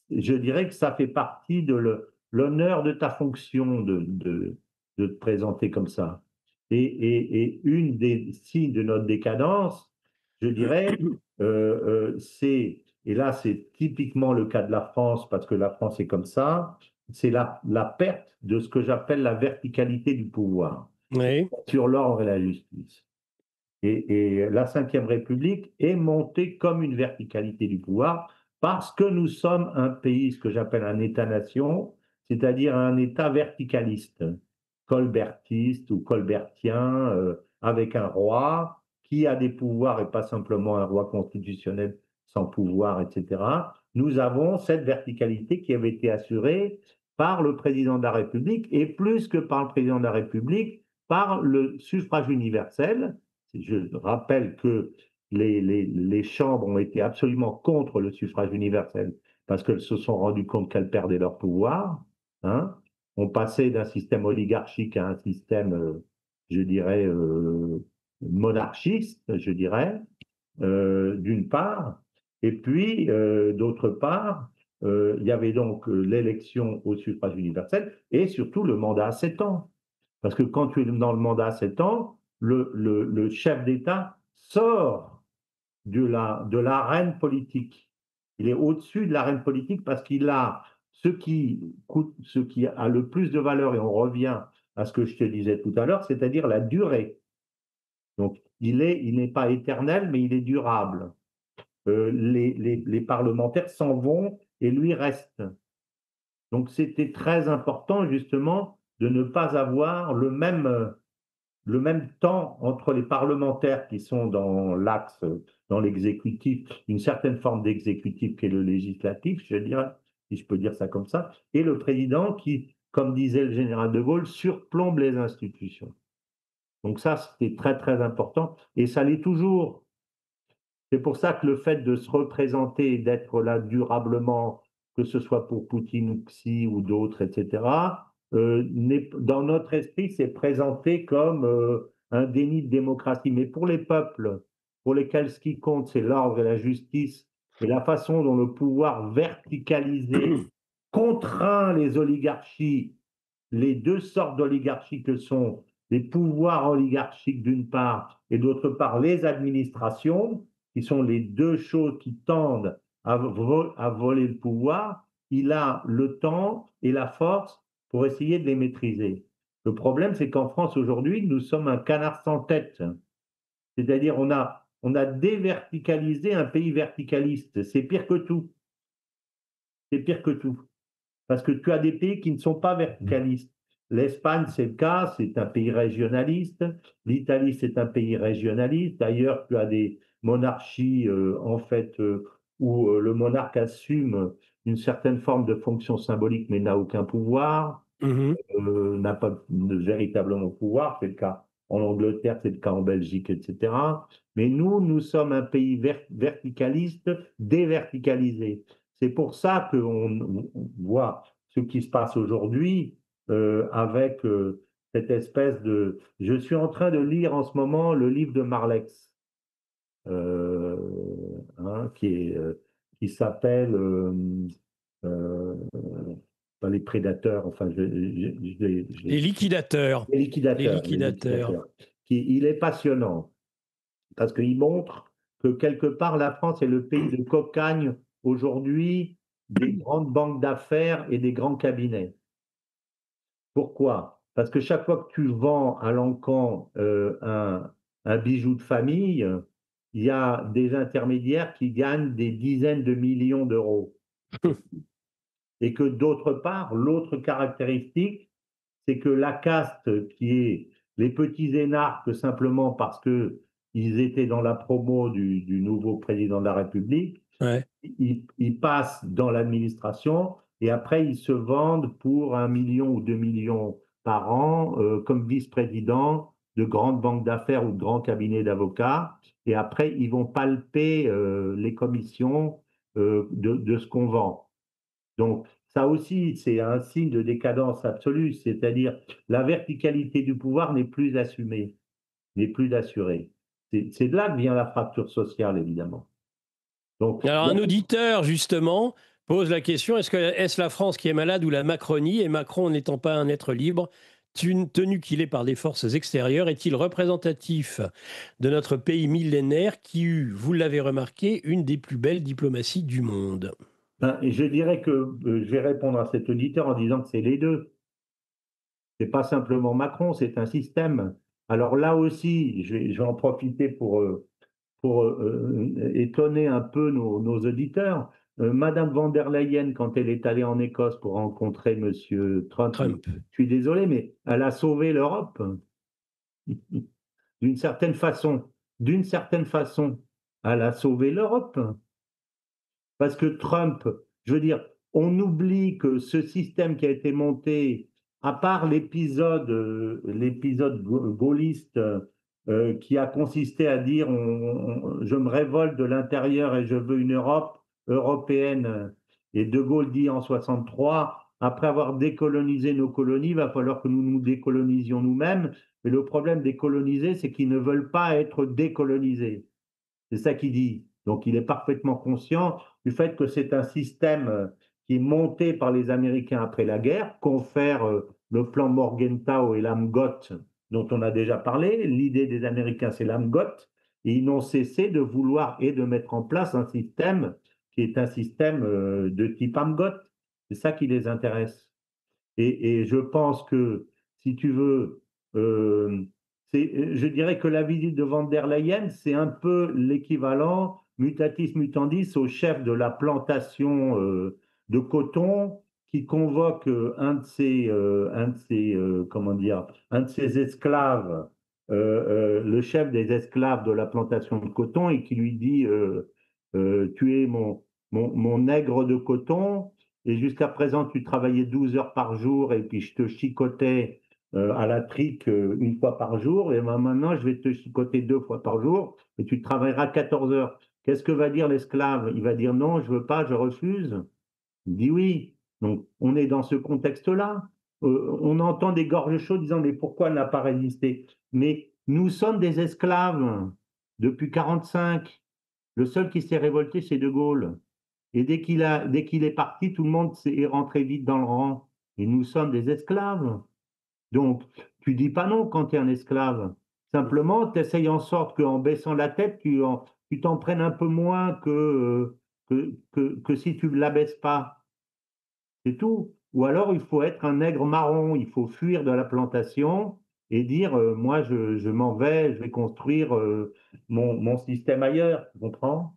je dirais que ça fait partie de l'honneur de ta fonction de te présenter comme ça. Et une des signes de notre décadence, je dirais, et là c'est typiquement le cas de la France, parce que la France est comme ça, c'est la perte de ce que j'appelle la verticalité du pouvoir
Oui.
sur l'ordre et la justice. Et la Ve République est montée comme une verticalité du pouvoir parce que nous sommes un pays, ce que j'appelle un État-nation, c'est-à-dire un État verticaliste, colbertiste ou colbertien, avec un roi qui a des pouvoirs et pas simplement un roi constitutionnel sans pouvoir, etc. Nous avons cette verticalité qui avait été assurée par le président de la République et plus que par le président de la République, par le suffrage universel. Je rappelle que les chambres ont été absolument contre le suffrage universel parce qu'elles se sont rendues compte qu'elles perdaient leur pouvoir. Hein. On passait d'un système oligarchique à un système, je dirais, monarchiste, je dirais, d'une part. Et puis, d'autre part, il y avait donc l'élection au suffrage universel et surtout le mandat à 7 ans. Parce que quand tu es dans le mandat à 7 ans, le chef d'État sort de l'arène politique. Il est au-dessus de l'arène politique parce qu'il a ce qui a le plus de valeur, et on revient à ce que je te disais tout à l'heure, c'est-à-dire la durée. Donc, il n'est pas éternel, mais il est durable. Les parlementaires s'en vont et lui reste. Donc, c'était très important, justement, de ne pas avoir le même temps entre les parlementaires qui sont dans l'axe, dans l'exécutif, une certaine forme d'exécutif qui est le législatif, je dirais, si je peux dire ça comme ça, et le président qui, comme disait le général de Gaulle, surplombe les institutions. Donc ça, c'était très, très important, et ça l'est toujours. C'est pour ça que le fait de se représenter, d'être là durablement, que ce soit pour Poutine ou Xi ou d'autres, etc., dans notre esprit, c'est présenté comme un déni de démocratie. Mais pour les peuples, pour lesquels ce qui compte, c'est l'ordre et la justice, et la façon dont le pouvoir verticalisé contraint les oligarchies, les deux sortes d'oligarchies que sont les pouvoirs oligarchiques d'une part, et d'autre part les administrations, qui sont les deux choses qui tendent à voler le pouvoir, il a le temps et la force pour essayer de les maîtriser. Le problème, c'est qu'en France, aujourd'hui, nous sommes un canard sans tête. C'est-à-dire, on a déverticalisé un pays verticaliste. C'est pire que tout. C'est pire que tout. Parce que tu as des pays qui ne sont pas verticalistes. L'Espagne, c'est le cas, c'est un pays régionaliste. L'Italie, c'est un pays régionaliste. D'ailleurs, tu as des monarchies, en fait, où le monarque assume une certaine forme de fonction symbolique, mais n'a aucun pouvoir, n'a pas véritablement pouvoir. C'est le cas en Angleterre, c'est le cas en Belgique, etc. Mais nous sommes un pays verticaliste, déverticalisé. C'est pour ça qu'on voit ce qui se passe aujourd'hui avec cette espèce de... Je suis en train de lire en ce moment le livre de Marlex, euh, hein, qui s'appelle euh, les prédateurs, enfin,
Les liquidateurs.
les
Les
liquidateurs, les
liquidateurs.
liquidateurs. Il est passionnant parce qu'il montre que quelque part la France est le pays de cocagne aujourd'hui des grandes banques d'affaires et des grands cabinets. Pourquoi? Parce que chaque fois que tu vends à l'encan un bijou de famille, il y a des intermédiaires qui gagnent des dizaines de millions d'euros. Et que d'autre part, l'autre caractéristique, c'est que la caste qui est les petits énarques simplement parce qu'ils étaient dans la promo du nouveau président de la République,
Ouais.
ils passent dans l'administration et après ils se vendent pour 1 million ou 2 millions par an comme vice-président de grandes banques d'affaires ou de grands cabinets d'avocats. Et après, ils vont palper les commissions de ce qu'on vend. Donc, ça aussi, c'est un signe de décadence absolue, c'est-à-dire la verticalité du pouvoir n'est plus assumée, n'est plus assurée. C'est de là que vient la fracture sociale, évidemment. Donc,
Alors, un auditeur, justement, pose la question, est-ce la France qui est malade ou la Macronie? Et Macron n'étant pas un être libre, tenu qu'il est par des forces extérieures, est-il représentatif de notre pays millénaire qui eut, vous l'avez remarqué, une des plus belles diplomaties du monde?
Ben, et je dirais que je vais répondre à cet auditeur en disant que c'est les deux. C'est pas simplement Macron, c'est un système. Alors là aussi, je vais en profiter pour étonner un peu nos auditeurs. Madame van der Leyen, quand elle est allée en Écosse pour rencontrer Monsieur Trump,
Trump.
je suis désolé, mais elle a sauvé l'Europe d'une certaine façon. D'une certaine façon, elle a sauvé l'Europe. Parce que Trump, je veux dire, on oublie que ce système qui a été monté, à part l'épisode gaulliste qui a consisté à dire je me révolte de l'intérieur et je veux une Europe européenne. Et De Gaulle dit en 63, après avoir décolonisé nos colonies, il va falloir que nous nous décolonisions nous-mêmes. Mais le problème des colonisés, c'est qu'ils ne veulent pas être décolonisés. C'est ça qu'il dit. Donc il est parfaitement conscient du fait que c'est un système qui est monté par les Américains après la guerre, confère le plan Morgenthau et l'AMGOT dont on a déjà parlé. L'idée des Américains, c'est l'AMGOT. Et ils n'ont cessé de vouloir et de mettre en place un système qui est un système de type AMGOT. C'est ça qui les intéresse. Et je pense que, si tu veux, euh, je dirais que la visite de Van der Leyen, c'est un peu l'équivalent, mutatis mutandis, au chef de la plantation de coton qui convoque comment dire, un de ses esclaves, le chef des esclaves de la plantation de coton, et qui lui dit tu es mon nègre de coton, et jusqu'à présent, tu travaillais 12 heures par jour et puis je te chicotais à la trique une fois par jour. Et ben maintenant, je vais te chicoter 2 fois par jour et tu travailleras 14 heures. Qu'est-ce que va dire l'esclave? Il va dire non, je veux pas, je refuse. Il dit oui. Donc, on est dans ce contexte-là. On entend des gorges chaudes disant mais pourquoi elle n'a pas résisté? Mais nous sommes des esclaves depuis 45. Le seul qui s'est révolté, c'est De Gaulle. Et dès qu'il est parti, tout le monde est rentré vite dans le rang. Et nous sommes des esclaves. Donc, tu dis pas non quand tu es un esclave. Simplement, tu essayes en sorte qu'en baissant la tête, tu t'en prennes un peu moins que si tu ne la baisses pas. C'est tout. Ou alors, il faut être un nègre marron. Il faut fuir de la plantation et dire moi, je m'en vais, je vais construire mon système ailleurs. Tu comprends?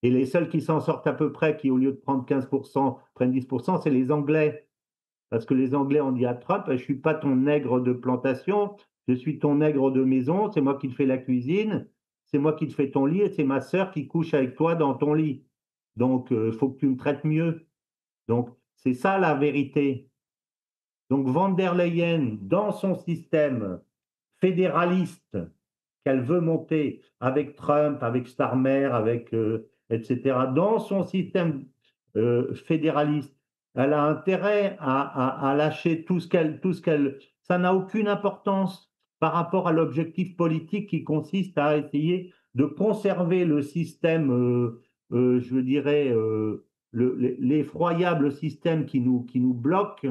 Et les seuls qui s'en sortent à peu près, qui au lieu de prendre 15%, prennent 10%, c'est les Anglais. Parce que les Anglais ont dit à Trump, je ne suis pas ton nègre de plantation, je suis ton nègre de maison, c'est moi qui te fais la cuisine, c'est moi qui te fais ton lit et c'est ma sœur qui couche avec toi dans ton lit. Donc, il faut que tu me traites mieux. Donc, c'est ça la vérité. Donc, Van der Leyen, dans son système fédéraliste qu'elle veut monter avec Trump, avec Starmer, etc., dans son système fédéraliste, elle a intérêt à lâcher tout ce qu'elle. Ça n'a aucune importance par rapport à l'objectif politique qui consiste à essayer de conserver le système, je dirais, l'effroyable système qui nous bloque,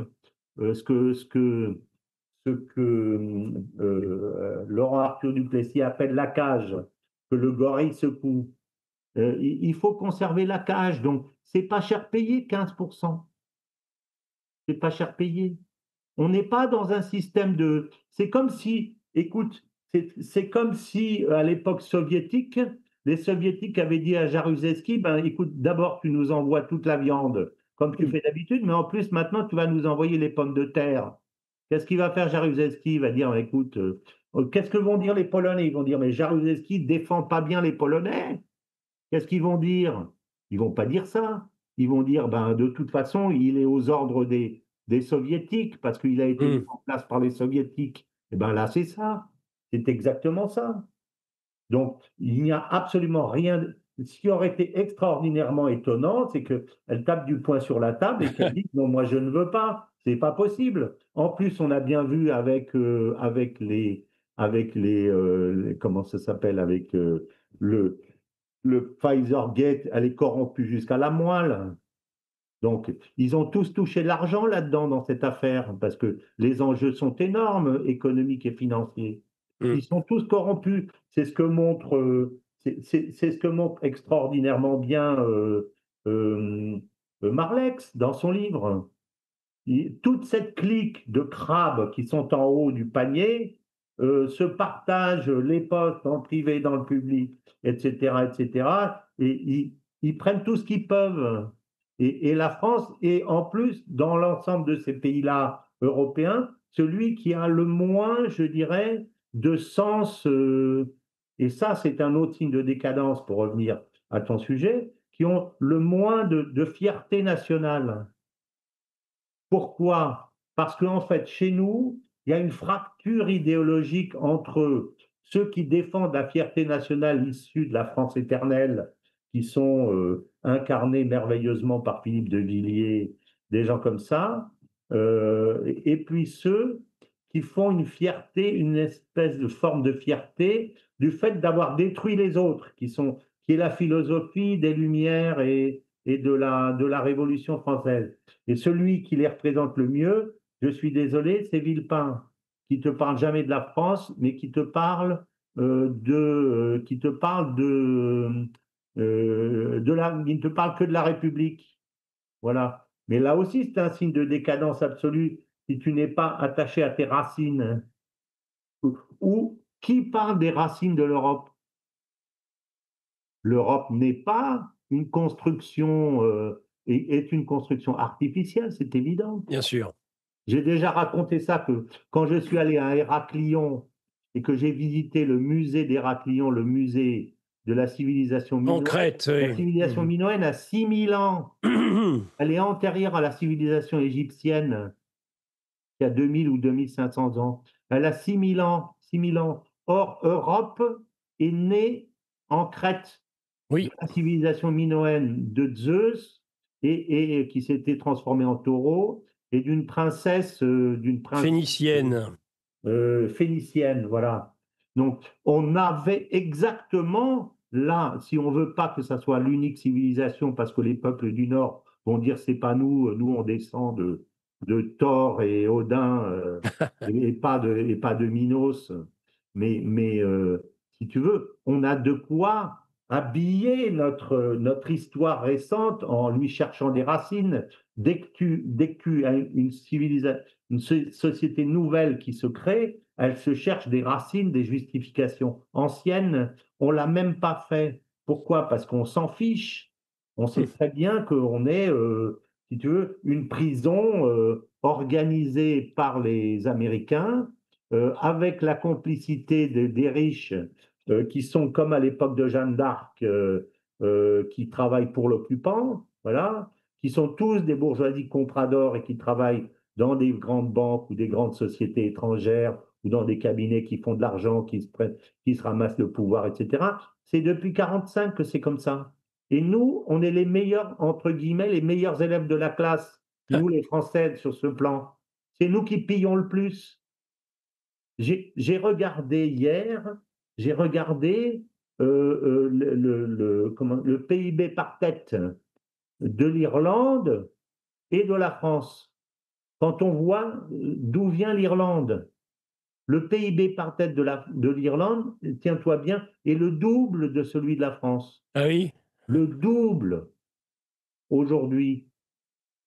ce que Laurent Arthur Duplessis appelle la cage, que le gorille secoue. Il faut conserver la cage, donc c'est pas cher payé, 15%. C'est pas cher payé. On n'est pas dans un système de. C'est comme si, écoute, c'est comme si à l'époque soviétique, les soviétiques avaient dit à Jaruzelski, ben écoute, d'abord tu nous envoies toute la viande, comme tu fais d'habitude, mais en plus maintenant tu vas nous envoyer les pommes de terre. Qu'est-ce qu'il va faire Jaruzelski? Il va dire, écoute, qu'est-ce que vont dire les Polonais? Ils vont dire, mais Jaruzelski défend pas bien les Polonais. Qu'est-ce qu'ils vont dire? Ils vont pas dire ça. Ils vont dire, ben, de toute façon, il est aux ordres des Soviétiques parce qu'il a été mis
Mmh.
en place par les Soviétiques. Et ben là, c'est ça. C'est exactement ça. Donc, il n'y a absolument rien. Ce qui aurait été extraordinairement étonnant, c'est qu'elle tape du poing sur la table et qu'elle dit non, moi je ne veux pas, c'est pas possible. En plus, on a bien vu comment ça s'appelle, avec le Pfizer Gate, elle est corrompue jusqu'à la moelle. Donc, ils ont tous touché de l'argent là-dedans, dans cette affaire, parce que les enjeux sont énormes, économiques et financiers.
Mm.
Ils sont tous corrompus. C'est ce que montre, c'est ce que montre extraordinairement bien euh, Marlex dans son livre. Toute cette clique de crabes qui sont en haut du panier se partagent les postes en privé, dans le public, etc., etc., et ils prennent tout ce qu'ils peuvent. Et la France est en plus, dans l'ensemble de ces pays-là européens, celui qui a le moins, je dirais, de sens, et ça c'est un autre signe de décadence pour revenir à ton sujet, qui ont le moins de fierté nationale. Pourquoi? Parce qu'en fait, chez nous, il y a une fracture idéologique entre ceux qui défendent la fierté nationale issue de la France éternelle, qui sont incarnés merveilleusement par Philippe de Villiers, des gens comme ça, et puis ceux qui font une fierté, une espèce de forme de fierté du fait d'avoir détruit les autres, qui est la philosophie des Lumières et de la Révolution française. Et celui qui les représente le mieux, je suis désolé, c'est Villepin, qui te parle jamais de la France, mais qui te parle il ne te parle que de la République. Voilà. Mais là aussi, c'est un signe de décadence absolue si tu n'es pas attaché à tes racines. Ou qui parle des racines de l'Europe? L'Europe n'est pas une construction, est une construction artificielle, c'est évident.
Bien sûr.
J'ai déjà raconté ça, que quand je suis allé à Héraclion et que j'ai visité le musée d'Héraclion, le musée de
En Crète,
la
oui.
civilisation minoenne a 6000 ans.
Mm.
Elle est antérieure à la civilisation égyptienne, qui a 2000 ou 2500 ans. Elle a 6000 ans, 6000 ans. Or, Europe est née en Crète, de
Oui,
la civilisation minoenne de Zeus, et qui s'était transformée en taureau, et d'une princesse
phénicienne.
phénicienne, voilà. Donc, on avait exactement là, si on veut pas que ça soit l'unique civilisation, parce que les peuples du Nord vont dire c'est pas nous, nous on descend de Thor et Odin, et pas de Minos, mais si tu veux, on a de quoi habiller notre histoire récente en lui cherchant des racines. Dès que tu as une civilisation, une société nouvelle qui se crée, elle se cherche des racines, des justifications anciennes. On l'a même pas fait. Pourquoi? Parce qu'on s'en fiche. On sait très bien qu'on est, si tu veux, une prison organisée par les Américains, avec la complicité des riches qui sont comme à l'époque de Jeanne d'Arc, qui travaillent pour l'occupant, voilà, qui sont tous des bourgeoisies compradors et qui travaillent dans des grandes banques ou des grandes sociétés étrangères ou dans des cabinets qui font de l'argent, qui se ramassent le pouvoir, etc. C'est depuis 1945 que c'est comme ça. Et nous, on est les meilleurs, entre guillemets, les meilleurs élèves de la classe, nous les Français sur ce plan. C'est nous qui pillons le plus. J'ai regardé hier, j'ai regardé le PIB par tête de l'Irlande et de la France. Quand on voit d'où vient l'Irlande, le PIB par tête de l'Irlande, tiens-toi bien, est le double de celui de la France.
Ah oui.
Le double aujourd'hui.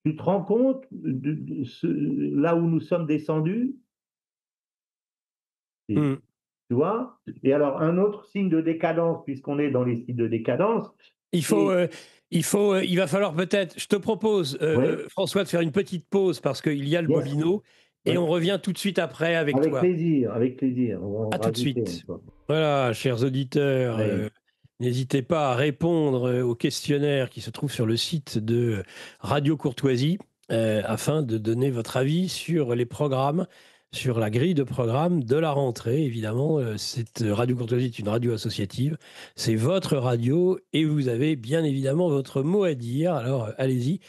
Tu te rends compte là où nous sommes descendus? Et,
Mm.
tu vois? Et alors, un autre signe de décadence, puisqu'on est dans les signes de décadence,
Il faut,
c'est...
il va falloir peut-être, je te propose,
Oui,
François, de faire une petite pause parce qu'il y a le
yes,
bobino et
oui.
on revient tout de suite après avec
Avec
toi.
plaisir, avec plaisir. On va en
À tout de
rajouter
suite.
encore.
Voilà, chers auditeurs,
Oui.
n'hésitez pas à répondre au questionnaire qui se trouve sur le site de Radio Courtoisie afin de donner votre avis sur les programmes, sur la grille de programme de la rentrée. Évidemment, cette Radio Courtoisie est une radio associative. C'est votre radio et vous avez bien évidemment votre mot à dire. Alors, allez-y.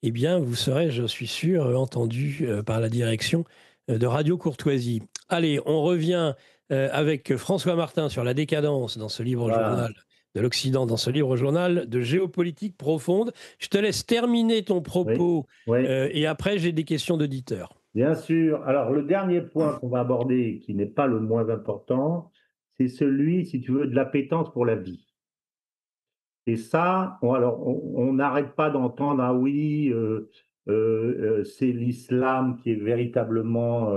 Eh bien, vous serez, je suis sûr, entendu par la direction de Radio Courtoisie. Allez, on revient avec François Martin sur la décadence dans ce livre
Voilà.
journal de l'Occident dans ce livre journal de géopolitique profonde. Je te laisse terminer ton
Oui,
propos
oui,
et après j'ai des questions d'auditeurs.
bien sûr. Alors, le dernier point qu'on va aborder, qui n'est pas le moins important, c'est celui, si tu veux, de l'appétence pour la vie. Et ça, on n'arrête pas d'entendre, ah oui, c'est l'islam qui est véritablement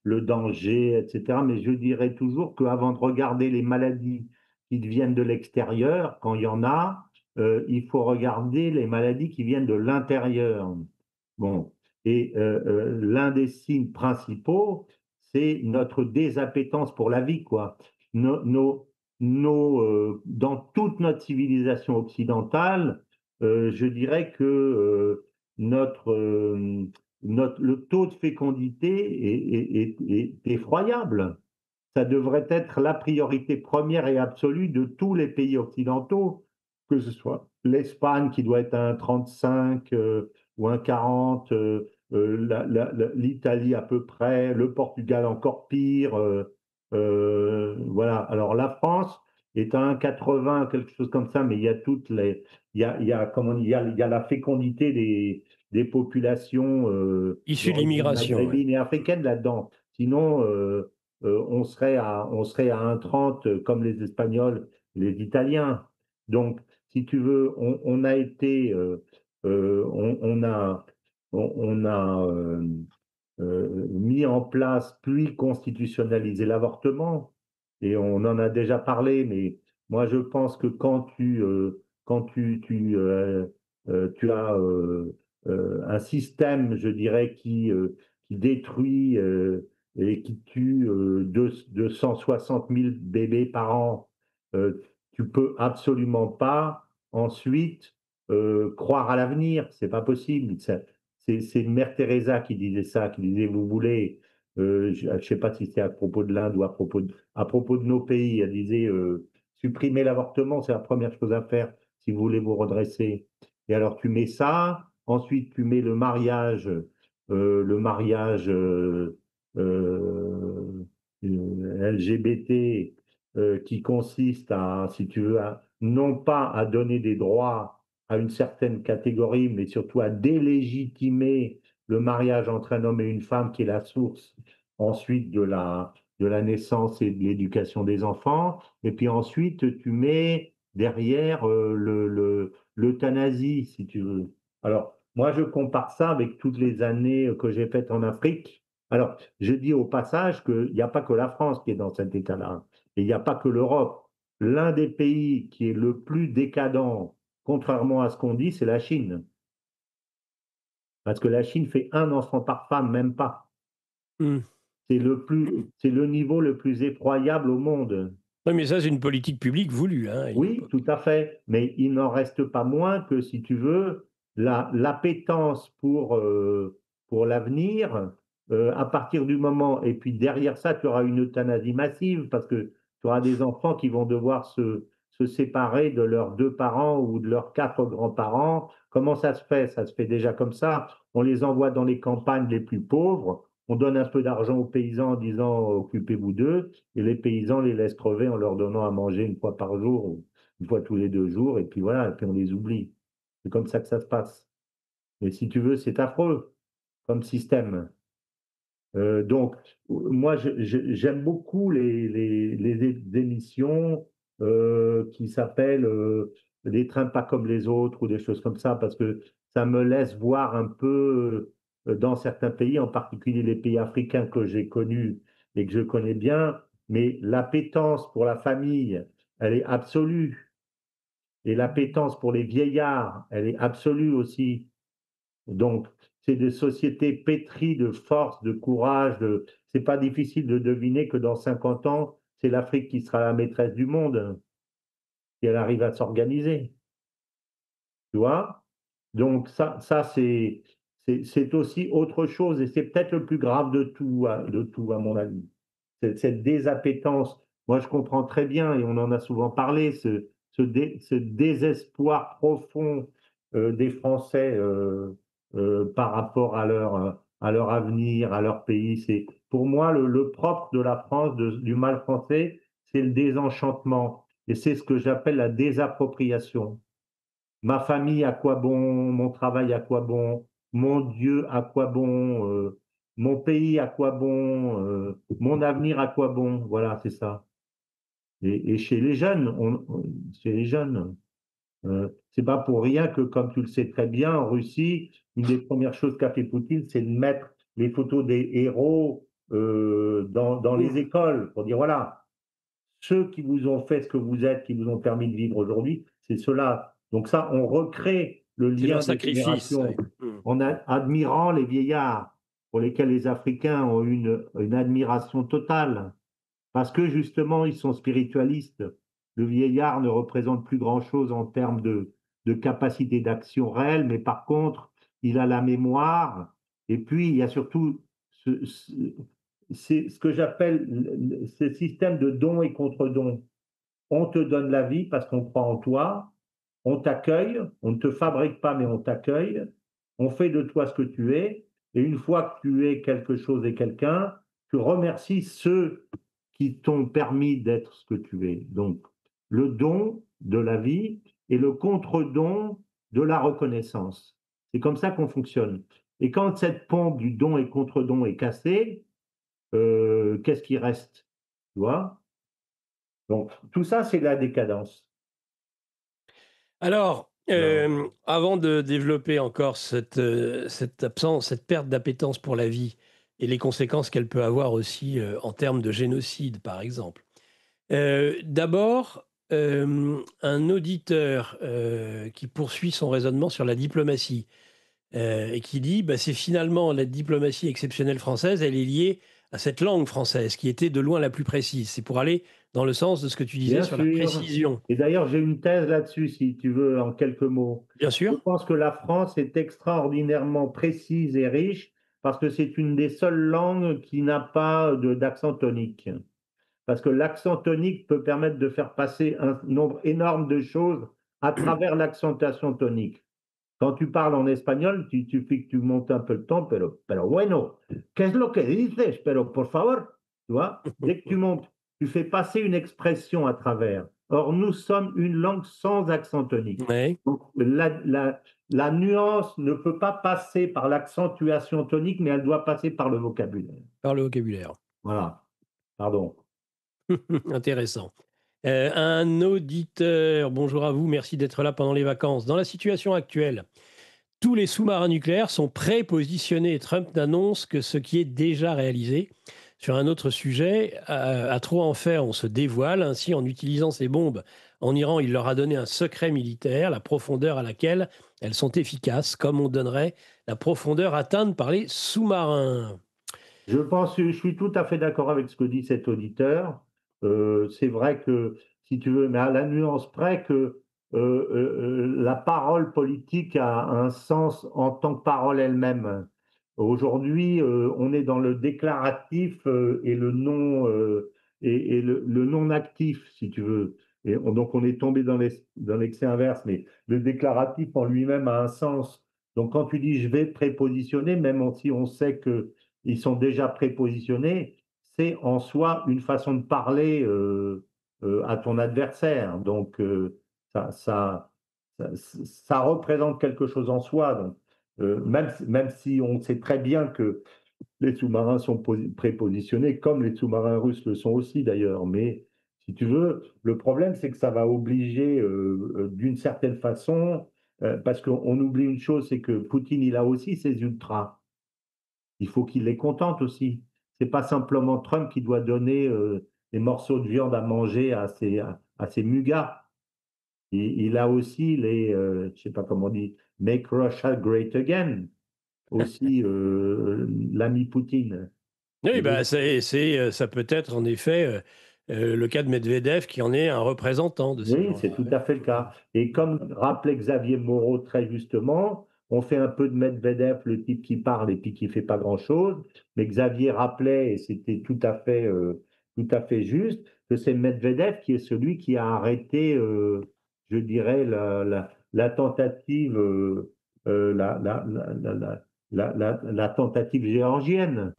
le danger, etc. Mais je dirais toujours qu'avant de regarder les maladies qui viennent de l'extérieur, quand il y en a, il faut regarder les maladies qui viennent de l'intérieur. Bon, et l'un des signes principaux, c'est notre désappétence pour la vie, quoi. Nos, dans toute notre civilisation occidentale, je dirais que le taux de fécondité est effroyable. Ça devrait être la priorité première et absolue de tous les pays occidentaux, que ce soit l'Espagne qui doit être à un 35 ou un 40, l'Italie à peu près, le Portugal encore pire. Voilà. Alors la France est à un 80, quelque chose comme ça, mais il y a toutes les, il y a, comment, il y a la fécondité des populations
Issu de
d'origine
l'immigration, ouais.
maghrébine et africaine là-dedans. Sinon, on serait à 1,30 comme les Espagnols, les Italiens. Donc, si tu veux, on a été, on a mis en place puis constitutionnalisé l'avortement. Et on en a déjà parlé, mais moi je pense que quand tu as un système, je dirais, qui détruit et qui tue 260 000 bébés par an, tu peux absolument pas ensuite croire à l'avenir. C'est pas possible. C'est Mère Teresa qui disait ça, qui disait, vous voulez, je ne sais pas si c'est à propos de l'Inde ou à propos de nos pays, elle disait, supprimer l'avortement, c'est la première chose à faire si vous voulez vous redresser. Et alors tu mets ça, ensuite tu mets le mariage LGBT qui consiste à, si tu veux, non pas à donner des droits à une certaine catégorie, mais surtout à délégitimer le mariage entre un homme et une femme, qui est la source ensuite de la naissance et de l'éducation des enfants. Et puis ensuite, tu mets derrière l'euthanasie, si tu veux. Alors, moi, je compare ça avec toutes les années que j'ai faites en Afrique. Alors, je dis au passage qu'il n'y a pas que la France qui est dans cet état-là, et il n'y a pas que l'Europe. L'un des pays qui est le plus décadent, contrairement à ce qu'on dit, c'est la Chine. Parce que la Chine fait un enfant par femme, même pas.
Hmm.
C'est le niveau le plus effroyable au monde.
Oui, mais ça, c'est une politique publique voulue, hein, à une
Oui, tout
époque.
à fait. Mais il n'en reste pas moins que, si tu veux, l'appétence pour l'avenir, à partir du moment, et puis derrière ça, tu auras une euthanasie massive, parce que tu auras des enfants qui vont devoir se séparer de leurs deux parents ou de leurs quatre grands-parents. Comment ça se fait? Ça se fait déjà comme ça. On les envoie dans les campagnes les plus pauvres. On donne un peu d'argent aux paysans en disant occupez-vous d'eux, et les paysans les laissent crever en leur donnant à manger une fois par jour, une fois tous les 2 jours, et puis voilà, et puis on les oublie. C'est comme ça que ça se passe. Et si tu veux, c'est affreux comme système. Donc, moi, j'aime beaucoup les émissions qui s'appellent Les trains pas comme les autres ou des choses comme ça, parce que ça me laisse voir un peu dans certains pays, en particulier les pays africains que j'ai connus et que je connais bien, mais l'appétence pour la famille, elle est absolue. Et l'appétence pour les vieillards, elle est absolue aussi. Donc, c'est des sociétés pétries de force, de courage. C'est pas difficile de deviner que dans 50 ans, c'est l'Afrique qui sera la maîtresse du monde, si elle arrive à s'organiser. Tu vois? Donc, c'est aussi autre chose, et c'est peut-être le plus grave de tout, à mon avis. Cette désappétence. Moi, je comprends très bien, et on en a souvent parlé, ce désespoir profond des Français par rapport à leur avenir, à leur pays. Pour moi, le propre de la France, du mal français, c'est le désenchantement. Et c'est ce que j'appelle la désappropriation. Ma famille, à quoi bon? Mon travail, à quoi bon? Mon Dieu, à quoi bon? Mon pays, à quoi bon? Mon avenir, à quoi bon? Voilà, c'est ça. Et chez les jeunes, chez les jeunes, c'est pas pour rien que, comme tu le sais très bien, en Russie, une des premières choses qu'a fait Poutine, c'est de mettre les photos des héros dans les
Mmh.
écoles pour dire voilà, ceux qui vous ont fait ce que vous êtes, qui vous ont permis de vivre aujourd'hui, c'est ceux-là. Donc ça, on recrée le
C'est
lien
leur
des
sacrifice,
générations
ouais. Mmh.
en admirant les vieillards pour lesquels les Africains ont une admiration totale. Parce que justement, ils sont spiritualistes. Le vieillard ne représente plus grand-chose en termes de capacité d'action réelle, mais par contre, il a la mémoire. Et puis, il y a surtout c'est ce que j'appelle ce système de don et contre-don. On te donne la vie parce qu'on croit en toi, on t'accueille, on ne te fabrique pas, mais on t'accueille, on fait de toi ce que tu es, et une fois que tu es quelque chose et quelqu'un, tu remercies ceux qui t'ont permis d'être ce que tu es. Donc, le don de la vie et le contre-don de la reconnaissance. C'est comme ça qu'on fonctionne. Et quand cette pompe du don et contre-don est cassée, qu'est-ce qui reste? Tu vois? Donc, tout ça, c'est la décadence.
Alors,
Voilà.
avant de développer encore cette absence, cette perte d'appétence pour la vie et les conséquences qu'elle peut avoir aussi, en termes de génocide, par exemple. D'abord, un auditeur, qui poursuit son raisonnement sur la diplomatie, et qui dit: «Bah, c'est finalement la diplomatie exceptionnelle française, elle est liée à cette langue française qui était de loin la plus précise». C'est pour aller dans le sens de ce que tu disais
Bien
sur la
sûr.
précision.
Et d'ailleurs, j'ai une thèse là-dessus, si tu veux, en quelques mots.
Bien
Je
sûr.
pense que la France est extraordinairement précise et riche parce que c'est une des seules langues qui n'a pas d'accent tonique. Parce que l'accent tonique peut permettre de faire passer un nombre énorme de choses à travers l'accentuation tonique. Quand tu parles en espagnol, il suffit que tu montes un peu le ton, pero bueno, ¿qué es lo que dices? Pero por favor, tu vois, dès que tu montes, tu fais passer une expression à travers. Or, nous sommes une langue sans accent tonique.
Ouais,
Donc, la nuance ne peut pas passer par l'accentuation tonique, mais elle doit passer par le vocabulaire.
par le vocabulaire.
Voilà, pardon.
Intéressant. Un auditeur: «Bonjour à vous, merci d'être là pendant les vacances. Dans la situation actuelle, tous les sous-marins nucléaires sont prépositionnés et Trump n'annonce que ce qui est déjà réalisé. Sur un autre sujet, à trop en faire, on se dévoile. Ainsi, en utilisant ces bombes en Iran, il leur a donné un secret militaire, la profondeur à laquelle elles sont efficaces, comme on donnerait la profondeur atteinte par les sous-marins.»
Je suis tout à fait d'accord avec ce que dit cet auditeur. C'est vrai que, si tu veux, mais à la nuance près que la parole politique a un sens en tant que parole elle-même. Aujourd'hui, on est dans le déclaratif et le non et le non actif, si tu veux. Donc, on est tombé dans l'excès inverse, mais le déclaratif en lui-même a un sens. Donc, quand tu dis je vais prépositionner, même si on sait que ils sont déjà prépositionnés, c'est en soi une façon de parler à ton adversaire. Donc, ça, ça, ça représente quelque chose en soi. Donc, même si on sait très bien que les sous-marins sont prépositionnés, comme les sous-marins russes le sont aussi d'ailleurs. Mais si tu veux, le problème, c'est que ça va obliger d'une certaine façon, parce qu'on oublie une chose, c'est que Poutine, il a aussi ses ultras. Il faut qu'il les contente aussi. C'est pas simplement Trump qui doit donner des morceaux de viande à manger à ses mugas. Il a aussi je sais pas comment on dit, Make Russia Great Again, aussi l'ami Poutine.
Oui,
Et
bah,
donc,
ça peut être en effet, le cas de Medvedev qui en est un représentant de ces
oui,
gens-là,
c'est tout
ouais.
à fait le cas. Et comme rappelait Xavier Moreau très justement, on fait un peu de Medvedev, le type qui parle et puis qui fait pas grand-chose. Mais Xavier rappelait, et c'était tout à fait juste, que c'est Medvedev qui est celui qui a arrêté, je dirais, la tentative, la tentative géorgienne.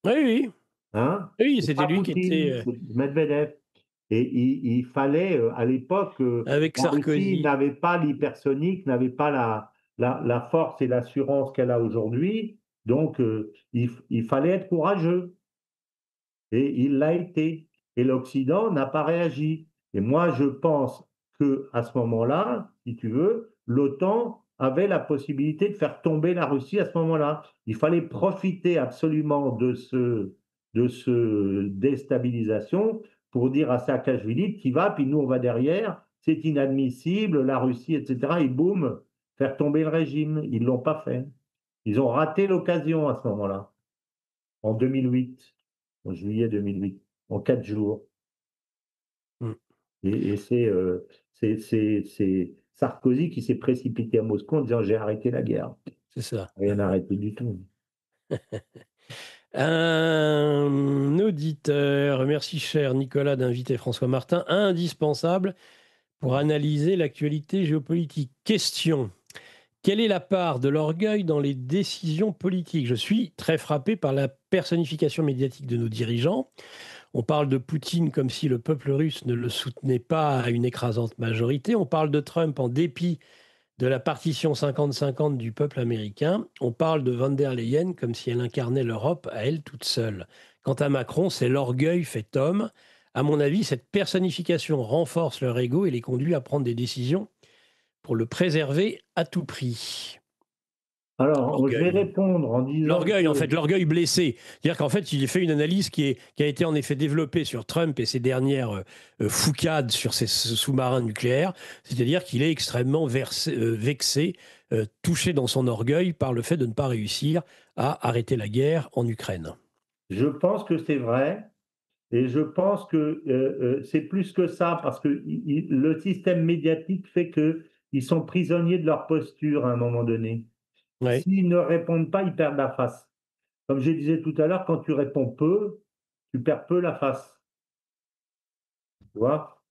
Oui, oui.
Hein?
Oui,
C'est
c'était
pas
lui qui était,
Poutine, c'est Medvedev. Et il fallait, à l'époque,
Avec
la Russie
Sarkozy.
n'avait pas l'hypersonique, n'avait pas la force et l'assurance qu'elle a aujourd'hui. Donc, il fallait être courageux. Et il l'a été. Et l'Occident n'a pas réagi. Et moi, je pense que à ce moment-là, si tu veux, l'OTAN avait la possibilité de faire tomber la Russie à ce moment-là. Il fallait profiter absolument de ce déstabilisation pour dire à Saakashvili qui va, puis nous on va derrière, c'est inadmissible, la Russie, etc. Et boum, faire tomber le régime. Ils ne l'ont pas fait. Ils ont raté l'occasion à ce moment-là, en 2008, en juillet 2008, en 4 jours.
Mm,
Et c'est Sarkozy qui s'est précipité à Moscou en disant j'ai arrêté la guerre.
c'est ça.
Rien arrêté du tout.
Un auditeur, merci cher Nicolas d'inviter François Martin, indispensable pour analyser l'actualité géopolitique. Question. Quelle est la part de l'orgueil dans les décisions politiques? Je suis très frappé par la personnification médiatique de nos dirigeants. On parle de Poutine comme si le peuple russe ne le soutenait pas à une écrasante majorité. On parle de Trump en dépit de la partition 50-50 du peuple américain. On parle de von der Leyen comme si elle incarnait l'Europe à elle toute seule. Quant à Macron, c'est l'orgueil fait homme. À mon avis, cette personnification renforce leur ego et les conduit à prendre des décisions pour le préserver à tout prix.
Alors, je vais
L'orgueil.
répondre en disant
L'orgueil, en
que
fait, l'orgueil blessé. C'est-à-dire qu'en fait, il fait une analyse qui a été en effet développée sur Trump et ses dernières foucades sur ses sous-marins nucléaires. C'est-à-dire qu'il est extrêmement vexé, touché dans son orgueil par le fait de ne pas réussir à arrêter la guerre en Ukraine.
je pense que c'est vrai. Et je pense que c'est plus que ça, parce que le système médiatique fait qu'ils sont prisonniers de leur posture à un moment donné.
Ouais,
S'ils ne répondent pas, ils perdent la face. Comme je disais tout à l'heure, quand tu réponds peu, tu perds peu la face. Tu vois.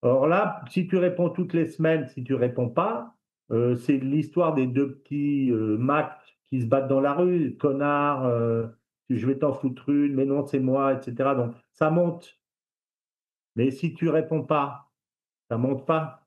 Or là, si tu réponds toutes les semaines, si tu réponds pas, c'est l'histoire des deux petits Macs qui se battent dans la rue, connard, je vais t'en foutre une, mais non, c'est moi, etc. Donc ça monte. Mais si tu réponds pas, ça monte pas.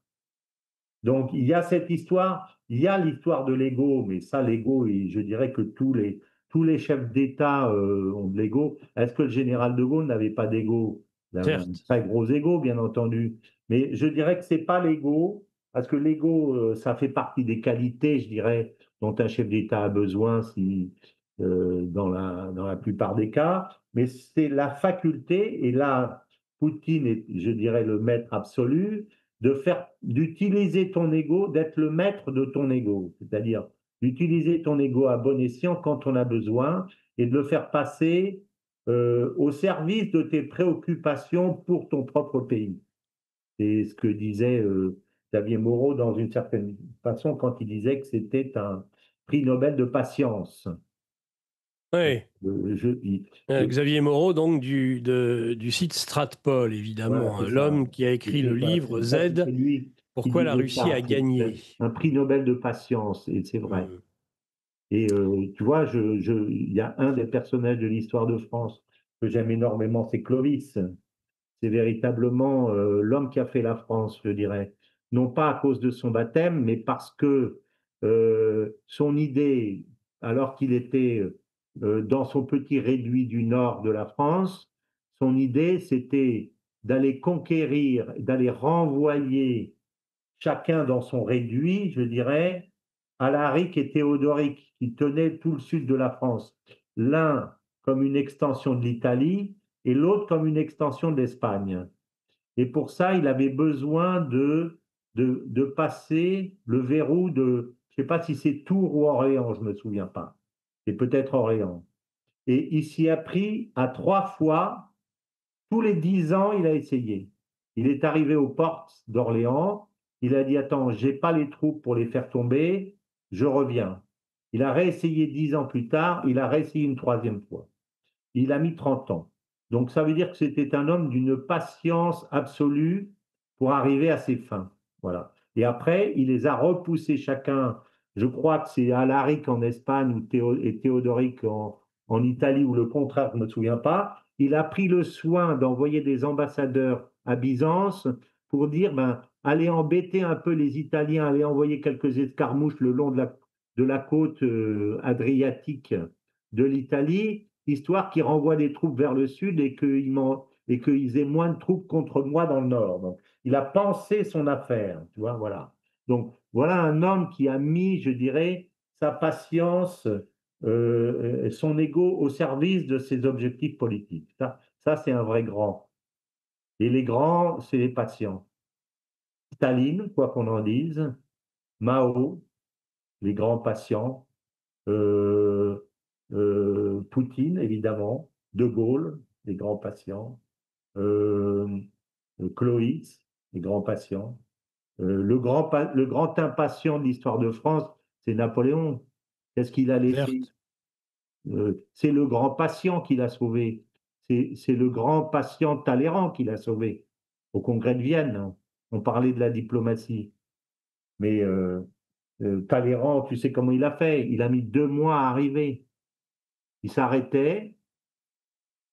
Donc, il y a cette histoire, il y a l'histoire de l'ego, mais ça, l'ego, je dirais que tous les chefs d'État ont de l'ego. Est-ce que le général de Gaulle n'avait pas d'ego? Il avait un
certes.
très gros ego, bien entendu. Mais je dirais que c'est pas l'ego, parce que l'ego, ça fait partie des qualités, je dirais, dont un chef d'État a besoin dans la plupart des cas. Mais c'est la faculté, et là, Poutine est, je dirais, le maître absolu, d'utiliser ton ego, d'être le maître de ton ego, c'est-à-dire d'utiliser ton ego à bon escient quand on a besoin et de le faire passer au service de tes préoccupations pour ton propre pays. C'est ce que disait Xavier Moreau dans une certaine façon quand il disait que c'était un prix Nobel de patience.
Oui.
Je,
Xavier Moreau, donc du site Stratpol,
voilà,
évidemment,
c'est
hein,
ça.
l'homme qui a écrit le
Voilà,
livre
je crois que
Z,
c'est lui qui
Pourquoi la
disait
Russie a
ça.
gagné.
Un prix Nobel de patience, et c'est vrai.
Hmm.
Et tu vois, il y a un des personnages de l'histoire de France que j'aime énormément, c'est Clovis. C'est véritablement l'homme qui a fait la France, je dirais. Non pas à cause de son baptême, mais parce que son idée, alors qu'il était dans son petit réduit du nord de la France, son idée, c'était d'aller conquérir, d'aller renvoyer chacun dans son réduit, je dirais, Alaric et Théodoric, qui tenaient tout le sud de la France. L'un comme une extension de l'Italie et l'autre comme une extension de l'Espagne. Et pour ça, il avait besoin de passer le verrou de, je ne sais pas si c'est Tours ou Orléans, je ne me souviens pas. C'est peut-être Orléans. Et il s'y a pris à 3 fois. Tous les 10 ans, il a essayé. Il est arrivé aux portes d'Orléans. Il a dit, attends, j'ai pas les troupes pour les faire tomber. Je reviens. Il a réessayé 10 ans plus tard. Il a réessayé une troisième fois. Il a mis 30 ans. Donc ça veut dire que c'était un homme d'une patience absolue pour arriver à ses fins. Voilà. Et après, il les a repoussés chacun. Je crois que c'est Alaric en Espagne et Théodoric en Italie, ou le contraire, je ne me souviens pas. Il a pris le soin d'envoyer des ambassadeurs à Byzance pour dire, ben, allez embêter un peu les Italiens, allez envoyer quelques escarmouches le long de la côte adriatique de l'Italie, histoire qu'ils renvoient des troupes vers le sud et qu'ils aient moins de troupes contre moi dans le nord. Donc, il a pensé son affaire, tu vois, voilà. Donc, voilà un homme qui a mis, je dirais, sa patience, son ego au service de ses objectifs politiques. Ça c'est un vrai grand. Et les grands, c'est les patients. Staline, quoi qu'on en dise, Mao, les grands patients, euh, Poutine, évidemment, De Gaulle, les grands patients, euh, Clovis, les grands patients. Le grand impatient de l'histoire de France, c'est Napoléon. Qu'est-ce qu'il a laissé?
Certes.
C'est le grand patient qui l'a sauvé. C'est le grand patient Talleyrand qui l'a sauvé. Au congrès de Vienne, hein. On parlait de la diplomatie. Mais Talleyrand, tu sais comment il a fait? Il a mis 2 mois à arriver. Il s'arrêtait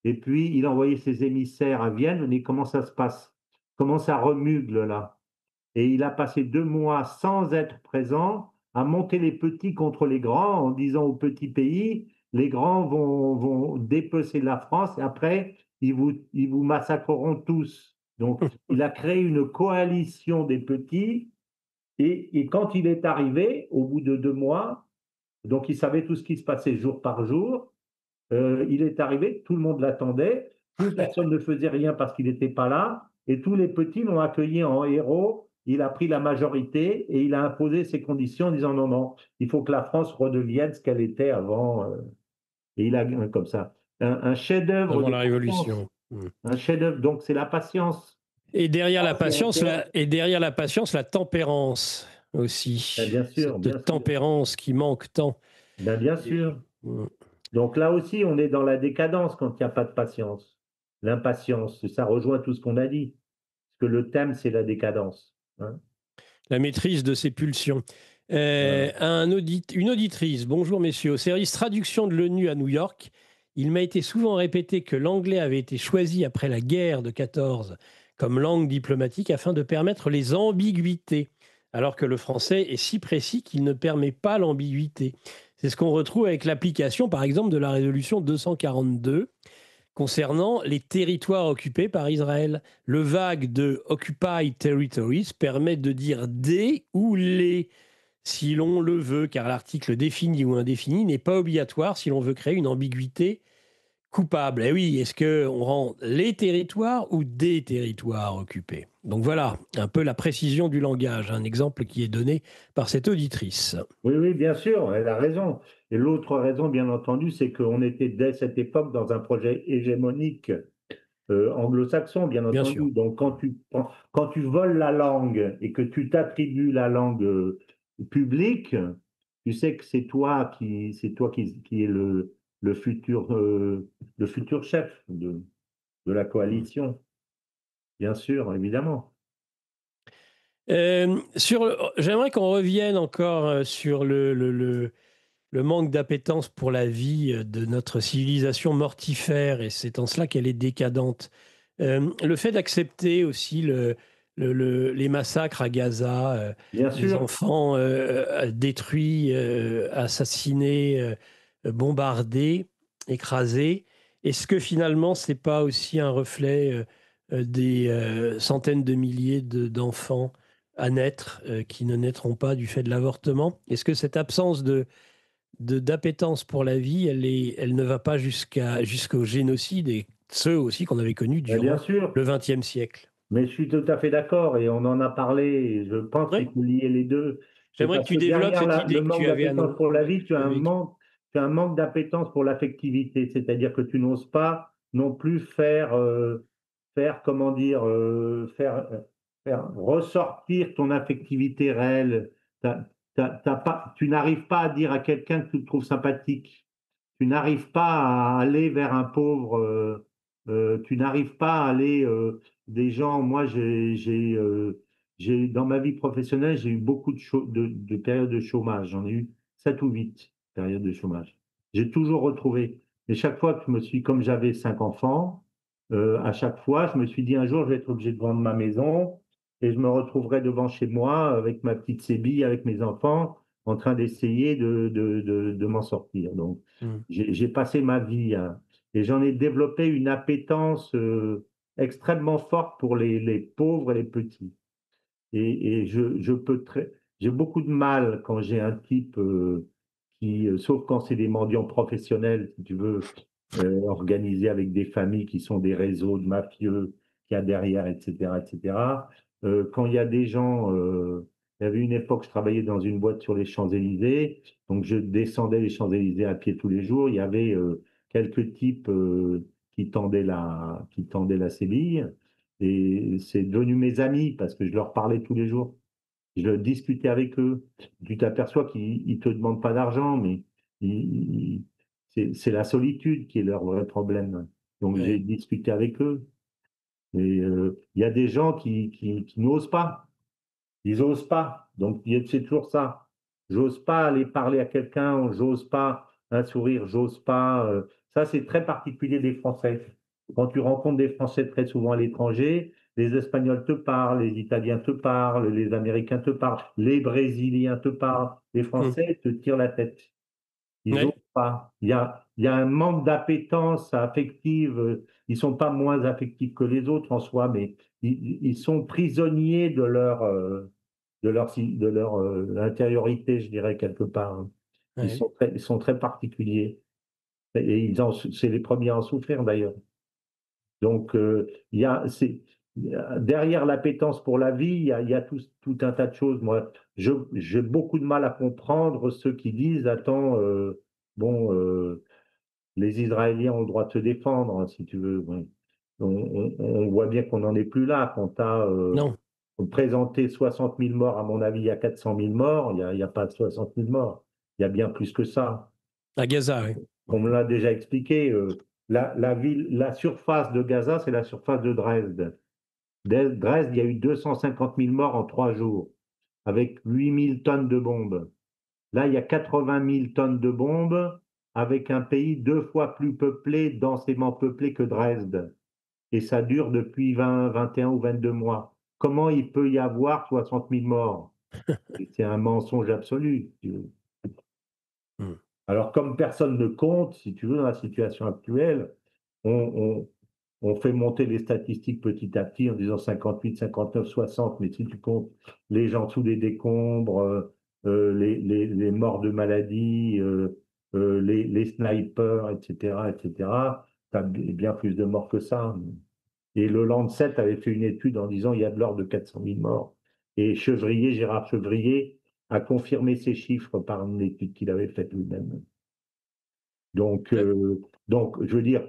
et puis il envoyait ses émissaires à Vienne. Mais comment ça se passe? Comment ça remugle là? Et il a passé 2 mois sans être présent à monter les petits contre les grands en disant aux petits pays, les grands vont dépecer la France et après, ils vous massacreront tous. Donc, il a créé une coalition des petits et quand il est arrivé, au bout de 2 mois, donc il savait tout ce qui se passait jour par jour, il est arrivé, tout le monde l'attendait, plus personne ne faisait rien parce qu'il n'était pas là, et tous les petits l'ont accueilli en héros. Il a pris la majorité et il a imposé ses conditions en disant non, non, il faut que la France redevienne ce qu'elle était avant. Et il a comme ça un chef-d'œuvre
Avant
de
la
patience,
Révolution. Mm.
un chef-d'œuvre. Donc c'est la patience.
Et derrière la patience, la tempérance
Ben,
aussi.
bien sûr, bien
Cette
sûr,
tempérance qui manque tant.
ben, bien sûr.
Mm.
Donc là aussi, on est dans la décadence quand il n'y a pas de patience. L'impatience, ça rejoint tout ce qu'on a dit. Parce que le thème, c'est la décadence, hein.
La maîtrise de ses pulsions.
Voilà.
Une auditrice, bonjour messieurs, au service traduction de l'ONU à New York, il m'a été souvent répété que l'anglais avait été choisi après la guerre de 14 comme langue diplomatique afin de permettre les ambiguïtés, alors que le français est si précis qu'il ne permet pas l'ambiguïté. C'est ce qu'on retrouve avec l'application, par exemple, de la résolution 242 concernant les territoires occupés par Israël. Le vague de Occupied Territories permet de dire des ou les si l'on le veut, car l'article défini ou indéfini n'est pas obligatoire si l'on veut créer une ambiguïté coupable. Et oui, est-ce qu'on rend les territoires ou des territoires occupés? Donc voilà, un peu la précision du langage, un exemple qui est donné par cette auditrice.
Oui, oui, bien sûr, elle a raison. Et l'autre raison, bien entendu, c'est qu'on était dès cette époque dans un projet hégémonique anglo-saxon, bien
Bien sûr.
entendu. Donc, quand tu voles la langue et que tu t'attribues la langue publique, tu sais que qui est le futur chef de la coalition, bien sûr, évidemment.
J'aimerais qu'on revienne encore sur le manque d'appétence pour la vie de notre civilisation mortifère, et c'est en cela qu'elle est décadente. Le fait d'accepter aussi les massacres à Gaza,
Bien
les
sûr,
enfants détruits, assassinés, bombardés, écrasés, est-ce que finalement, c'est pas aussi un reflet des centaines de milliers d'enfants à naître qui ne naîtront pas du fait de l'avortement? Est-ce que cette absence d'appétence pour la vie, elle ne va pas jusqu'au génocide et ceux aussi qu'on avait connus
bien
durant
sûr.
le XXe siècle.
Mais je suis tout à fait d'accord et on en a parlé. Et je pense qu'il
Oui,
faut lier les deux. C'est
j'aimerais que
parce
tu
que
développes
derrière
cette
le
idée que
manque
tu avais,
d'appétence pour la vie,
tu avais vécue.
tu as un manque d'appétence pour l'affectivité. C'est-à-dire que tu n'oses pas non plus comment dire, faire ressortir ton affectivité réelle. Tu n'arrives pas à dire à quelqu'un que tu trouves sympathique. Tu n'arrives pas à aller vers un pauvre. Tu n'arrives pas à aller des gens. Moi, dans ma vie professionnelle, j'ai eu beaucoup de périodes de chômage. J'en ai eu 7 ou 8 périodes de chômage. J'ai toujours retrouvé. Et chaque fois que comme j'avais 5 enfants, À chaque fois, je me suis dit un jour, je vais être obligé de vendre ma maison et je me retrouverai devant chez moi avec ma petite sébille, avec mes enfants, en train d'essayer de m'en sortir. Donc,
Mm.
j'ai passé ma vie et j'en ai développé une appétence extrêmement forte pour les pauvres et les petits. Et j'ai beaucoup de mal quand j'ai un type sauf quand c'est des mendiants professionnels, si tu veux, organisés avec des familles qui sont des réseaux de mafieux qu'il y a derrière, etc., etc. Quand il y a des gens, il y avait une époque, je travaillais dans une boîte sur les Champs-Élysées, donc je descendais les Champs-Élysées à pied tous les jours. Il y avait quelques types qui tendaient la sébille. Et c'est devenu mes amis parce que je leur parlais tous les jours. Je discutais avec eux. Tu t'aperçois qu'ils ne te demandent pas d'argent, mais c'est la solitude qui est leur vrai problème. Donc j'ai
Ouais.
discuté avec eux. Et il y a des gens qui n'osent pas. Ils n'osent pas. Donc c'est toujours ça. J'ose pas aller parler à quelqu'un, j'ose pas un sourire, j'ose pas. Ça, c'est très particulier des Français. Quand tu rencontres des Français très souvent à l'étranger, les Espagnols te parlent, les Italiens te parlent, les Américains te parlent, les Brésiliens te parlent. Les
Mm.
Français te tirent la tête. Ils n'osent
Ouais.
pas. Il y a un manque d'appétence affective. Ils sont pas moins affectifs que les autres en soi, mais ils sont prisonniers de leur intériorité, je dirais, quelque part, hein.
Ouais.
Ils sont très particuliers. Et c'est les premiers à en souffrir, d'ailleurs. Donc, derrière l'appétence pour la vie, il y a tout un tas de choses. Moi, j'ai beaucoup de mal à comprendre ceux qui disent, attends, bon, les Israéliens ont le droit de se défendre, hein, si tu veux. Bon, on voit bien qu'on n'en est plus là. Quand tu as
Non,
présenté 60 000 morts, à mon avis, il y a 400 000 morts. Il y a pas 60 000 morts. Il y a bien plus que ça.
à Gaza, oui.
On me l'a déjà expliqué. La surface de Gaza, c'est la surface de Dresde. Dresde, il y a eu 250 000 morts en 3 jours, avec 8 000 tonnes de bombes. Là, il y a 80 000 tonnes de bombes, avec un pays 2 fois plus peuplé, densément peuplé que Dresde. Et ça dure depuis 20, 21 ou 22 mois. Comment il peut y avoir 60 000 morts? C'est un mensonge absolu.
Mm.
Alors, comme personne ne compte, si tu veux, dans la situation actuelle, on, on fait monter les statistiques petit à petit en disant 58, 59, 60, mais si tu comptes les gens sous les décombres, les morts de maladie, les snipers, etc., tu as bien plus de morts que ça. Et le Lancet avait fait une étude en disant il y a de l'ordre de 400 000 morts. Et Gérard Chevrier, a confirmé ces chiffres par une étude qu'il avait faite lui-même. Donc,
Ouais.
je veux dire,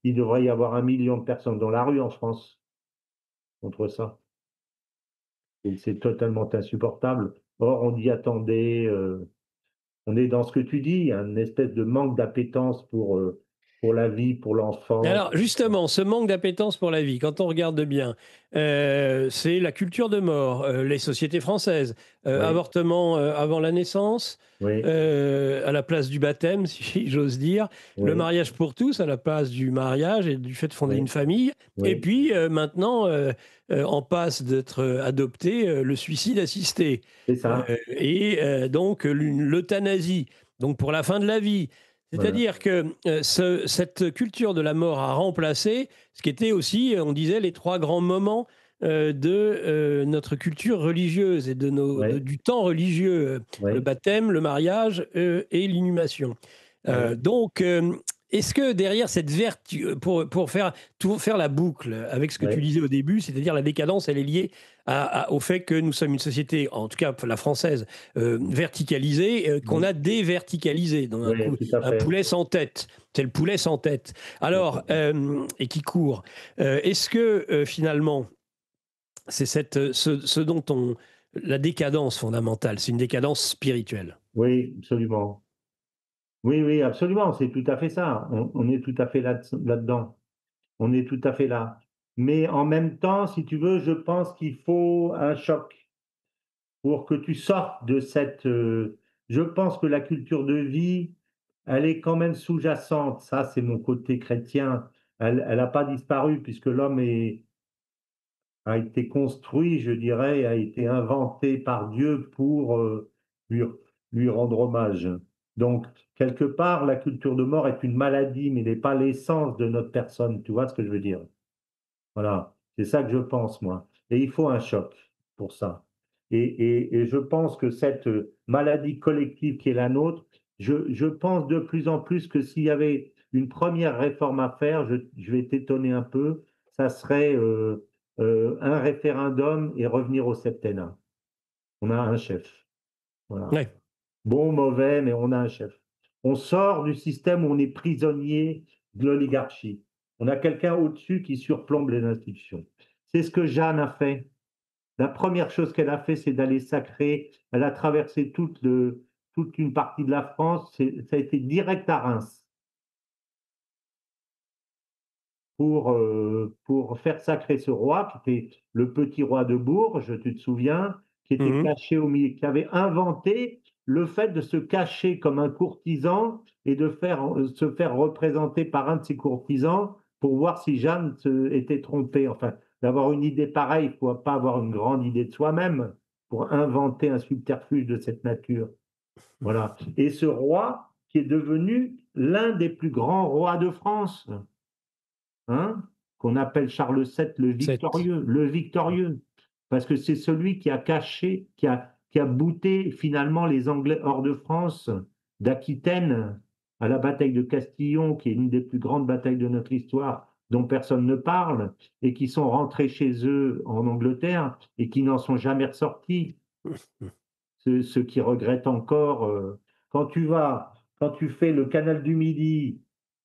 il devrait y avoir 1 million de personnes dans la rue en France contre ça. Et c'est totalement insupportable. Or, on dit attendez, on est dans ce que tu dis, une espèce de manque d'appétence pour la vie, pour l'enfant.
Alors, justement, ce manque d'appétence pour la vie, quand on regarde bien, c'est la culture de mort, les sociétés françaises,
Oui,
avortement avant la naissance,
oui,
à la place du baptême, si j'ose dire, le
oui,
mariage pour tous, à la place du mariage et du fait de fonder une
oui,
famille, et
oui,
puis maintenant, en passe d'être adopté, le suicide assisté,
c'est ça.
et donc l'euthanasie, donc pour la fin de la vie.
Voilà.
C'est-à-dire que cette culture de la mort a remplacé ce qui était aussi, on disait, les trois grands moments de notre culture religieuse et
Oui,
du temps religieux, le
oui,
baptême, le mariage et l'inhumation.
oui,
Donc, est-ce que derrière cette vertu, pour faire la boucle avec ce que tu
oui,
disais au début, c'est-à-dire la décadence, elle est liée au fait que nous sommes une société, en tout cas la française, verticalisée, qu'on
oui,
a déverticalisé dans
oui, tout à
un
fait.
poulet sans tête. C'est le poulet sans tête. Alors, et qui court. Est-ce que finalement, c'est ce dont la décadence fondamentale, c'est une décadence spirituelle?
Oui, absolument. Oui, oui, absolument, c'est tout à fait ça. On est tout à fait là-dedans. On est tout à fait là. Mais en même temps, si tu veux, je pense qu'il faut un choc pour que tu sortes de cette. Je pense que la culture de vie, elle est quand même sous-jacente. Ça, c'est mon côté chrétien. elle n'a pas disparu puisque a été construit, je dirais, a été inventé par Dieu pour lui, lui rendre hommage. Donc, quelque part, la culture de mort est une maladie, mais n'est pas l'essence de notre personne. Tu vois ce que je veux dire? Voilà, c'est ça que je pense, moi. Et il faut un choc pour ça. Et je pense que cette maladie collective qui est la nôtre, je pense de plus en plus que s'il y avait une première réforme à faire, je vais t'étonner un peu, ça serait un référendum et revenir au septennat. On a un chef. Voilà.
Ouais,
Bon, mauvais, mais on a un chef. On sort du système où on est prisonnier de l'oligarchie. On a quelqu'un au-dessus qui surplombe les institutions. C'est ce que Jeanne a fait. La première chose qu'elle a fait, c'est d'aller sacrer. Elle a traversé toute une partie de la France. Ça a été direct à Reims pour faire sacrer ce roi, qui était le petit roi de Bourges, tu te souviens, qui était
mhm.
caché au milieu, qui avait inventé le fait de se cacher comme un courtisan et de se faire représenter par un de ses courtisans pour voir si Jeanne était trompée. Enfin, d'avoir une idée pareille, il ne faut pas avoir une grande idée de soi-même pour inventer un subterfuge de cette nature. Voilà. Et ce roi qui est devenu l'un des plus grands rois de France, hein, qu'on appelle Charles VII le victorieux, parce que c'est celui qui a caché, qui a bouté finalement les Anglais hors de France, d'Aquitaine à la bataille de Castillon, qui est une des plus grandes batailles de notre histoire, dont personne ne parle, et qui sont rentrés chez eux en Angleterre et qui n'en sont jamais ressortis. Ceux qui regrettent encore. Quand quand tu fais le canal du Midi,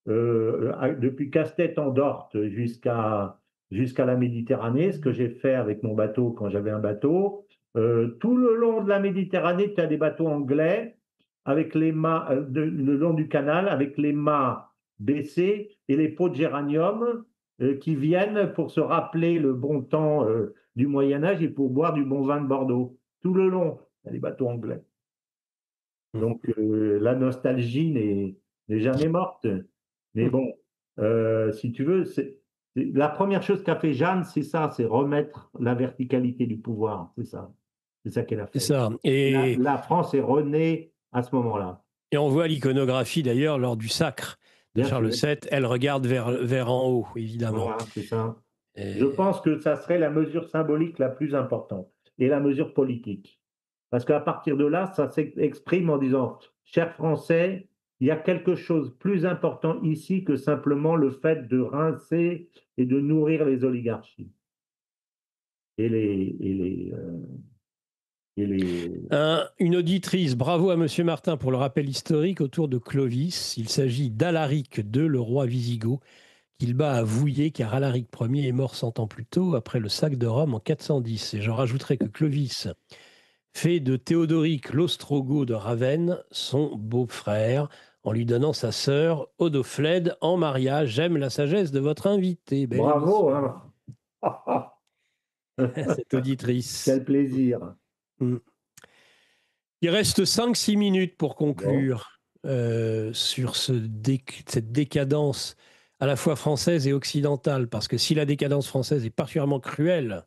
depuis Casse-Tête en Dorte jusqu'à la Méditerranée, ce que j'ai fait avec mon bateau quand j'avais un bateau, tout le long de la Méditerranée, tu as des bateaux anglais avec les mâts, le long du canal, avec les mâts baissés et les pots de géranium qui viennent pour se rappeler le bon temps du Moyen Âge et pour boire du bon vin de Bordeaux. Tout le long, il y a des bateaux anglais. Donc la nostalgie n'est jamais morte. Mais bon, si tu veux, la première chose qu'a fait Jeanne, c'est ça, c'est remettre la verticalité du pouvoir. C'est ça qu'elle a
C'est
fait.
ça.
La France est renée à ce moment-là,
Et on voit l'iconographie d'ailleurs lors du sacre de
bien
Charles
sûr.
VII. Elle regarde vers en haut, évidemment.
Voilà, c'est ça. Je
Et
pense que ça serait la mesure symbolique la plus importante et la mesure politique. Parce qu'à partir de là, ça s'exprime en disant, chers Français, il y a quelque chose de plus important ici que simplement le fait de rincer et de nourrir les oligarchies et les...
Une auditrice, bravo à Monsieur Martin pour le rappel historique autour de Clovis. Il s'agit d'Alaric II, le roi wisigoth, qu'il bat à Vouillé, car Alaric Ier est mort 100 ans plus tôt, après le sac de Rome en 410. Et je rajouterai que Clovis fait de Théodoric l'Ostrogoth de Ravenne son beau-frère, en lui donnant sa sœur Odoflède en mariage. J'aime la sagesse de votre invité. Belle
Bravo,
émission.
hein.
Cette auditrice.
Quel plaisir.
Mm. Il reste 5-6 minutes pour
Bon,
conclure sur cette décadence à la fois française et occidentale, parce que si la décadence française est particulièrement cruelle,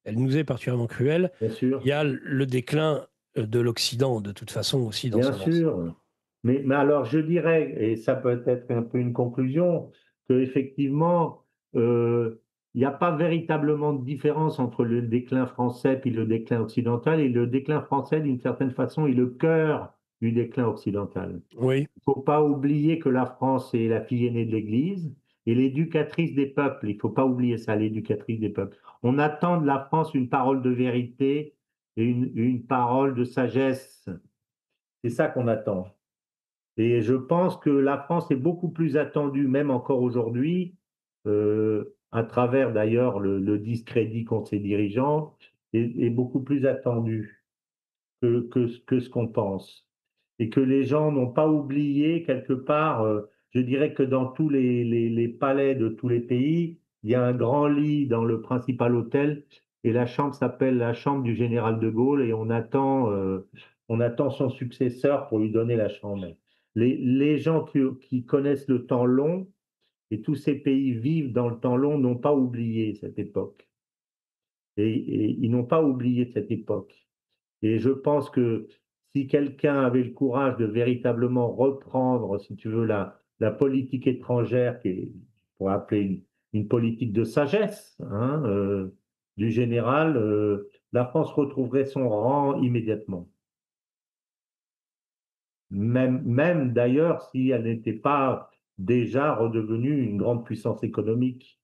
elle nous est particulièrement cruelle,
bien
il y
sûr.
a le déclin de l'Occident, de toute façon, aussi dans
Bien
son ensemble.
sûr. Mais alors, je dirais, et ça peut être un peu une conclusion, qu'effectivement, il n'y a pas véritablement de différence entre le déclin français et le déclin occidental. Et le déclin français, d'une certaine façon, est le cœur du déclin occidental.
Oui,
Il ne faut pas oublier que la France est la fille aînée de l'Église et l'éducatrice des peuples. Il ne faut pas oublier ça, l'éducatrice des peuples. On attend de la France une parole de vérité et une parole de sagesse. C'est ça qu'on attend. Et je pense que la France est beaucoup plus attendue, même encore aujourd'hui, à travers d'ailleurs le discrédit contre ses dirigeants, est beaucoup plus attendue que ce qu'on pense. Et que les gens n'ont pas oublié quelque part, je dirais que dans tous les palais de tous les pays, il y a un grand lit dans le principal hôtel et la chambre s'appelle la chambre du général de Gaulle et on attend son successeur pour lui donner la chambre. Les gens qui connaissent le temps long Et tous ces pays vivent dans le temps long, n'ont pas oublié cette époque. Et ils n'ont pas oublié cette époque. Et je pense que si quelqu'un avait le courage de véritablement reprendre, si tu veux, la politique étrangère, qui est, on pourrait appeler une politique de sagesse, hein, du général, la France retrouverait son rang immédiatement. Même d'ailleurs si elle n'était pas déjà redevenue une grande puissance économique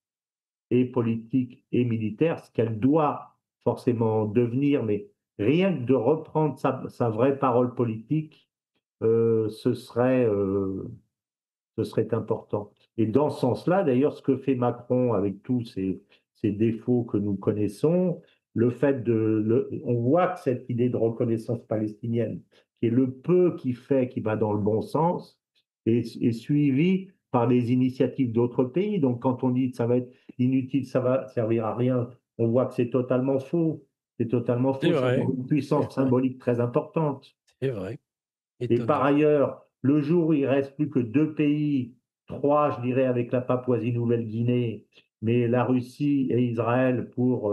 et politique et militaire, ce qu'elle doit forcément devenir, mais rien que de reprendre sa vraie parole politique, euh, ce serait, euh, ce serait important. Et dans ce sens-là, d'ailleurs, ce que fait Macron avec tous ces défauts que nous connaissons, on voit que cette idée de reconnaissance palestinienne, qui est le peu qui fait, qui va dans le bon sens, est suivie par les initiatives d'autres pays. Donc, quand on dit que ça va être inutile, ça va servir à rien, on voit que c'est totalement faux. C'est totalement
C'est
faux. Ça a
vrai,
une
c'est
puissance
vrai,
symbolique très importante.
c'est vrai.
Et par
Étonnant.
ailleurs, le jour où il reste plus que deux pays, trois, je dirais, avec la Papouasie-Nouvelle-Guinée, mais la Russie et Israël pour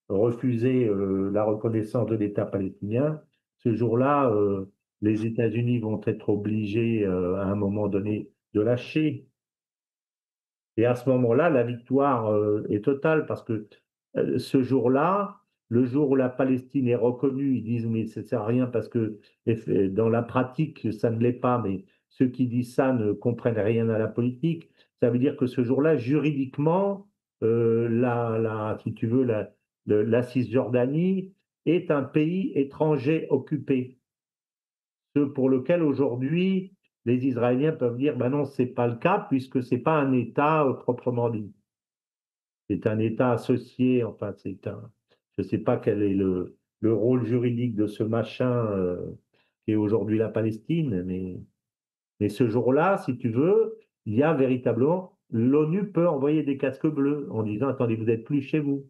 refuser la reconnaissance de l'État palestinien, ce jour-là, les États-Unis vont être obligés à un moment donné de lâcher. Et à ce moment-là, la victoire est totale parce que ce jour-là, le jour où la Palestine est reconnue, ils disent mais ça ne sert à rien parce que dans la pratique, ça ne l'est pas, mais ceux qui disent ça ne comprennent rien à la politique. Ça veut dire que ce jour-là, juridiquement, si tu veux, la Cisjordanie est un pays étranger occupé, ce pour lequel aujourd'hui les Israéliens peuvent dire ben non, c'est pas le cas puisque c'est pas un État proprement dit. C'est un État associé, enfin, je ne sais pas quel est le rôle juridique de ce machin qui est aujourd'hui la Palestine, mais ce jour-là, si tu veux, il y a véritablement, l'ONU peut envoyer des casques bleus en disant, attendez, vous n'êtes plus chez vous.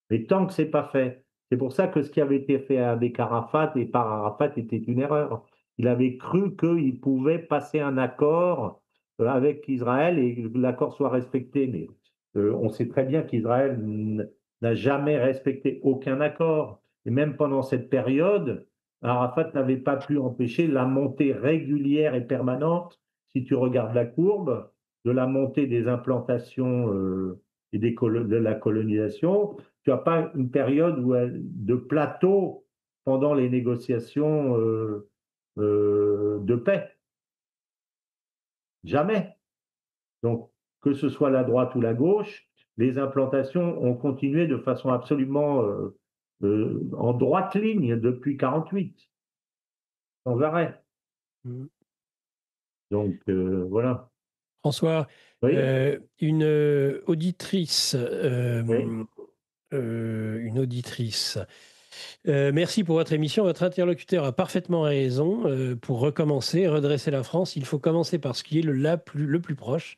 Mais tant que c'est pas fait, c'est pour ça que ce qui avait été fait avec Arafat et par Arafat était une erreur. Il avait cru qu'il pouvait passer un accord avec Israël et que l'accord soit respecté. Mais on sait très bien qu'Israël n'a jamais respecté aucun accord. Et même pendant cette période, Arafat n'avait pas pu empêcher la montée régulière et permanente, si tu regardes la courbe, de la montée des implantations et de la colonisation. Tu n'as pas une période de plateau pendant les négociations de paix. Jamais. Donc, que ce soit la droite ou la gauche, les implantations ont continué de façon absolument en droite ligne depuis 1948, sans arrêt.
Mm.
Donc, voilà.
François,
Oui,
une auditrice,
oui.
une auditrice. Merci pour votre émission. Votre interlocuteur a parfaitement raison. Pour recommencer, redresser la France, il faut commencer par ce qui est le plus proche.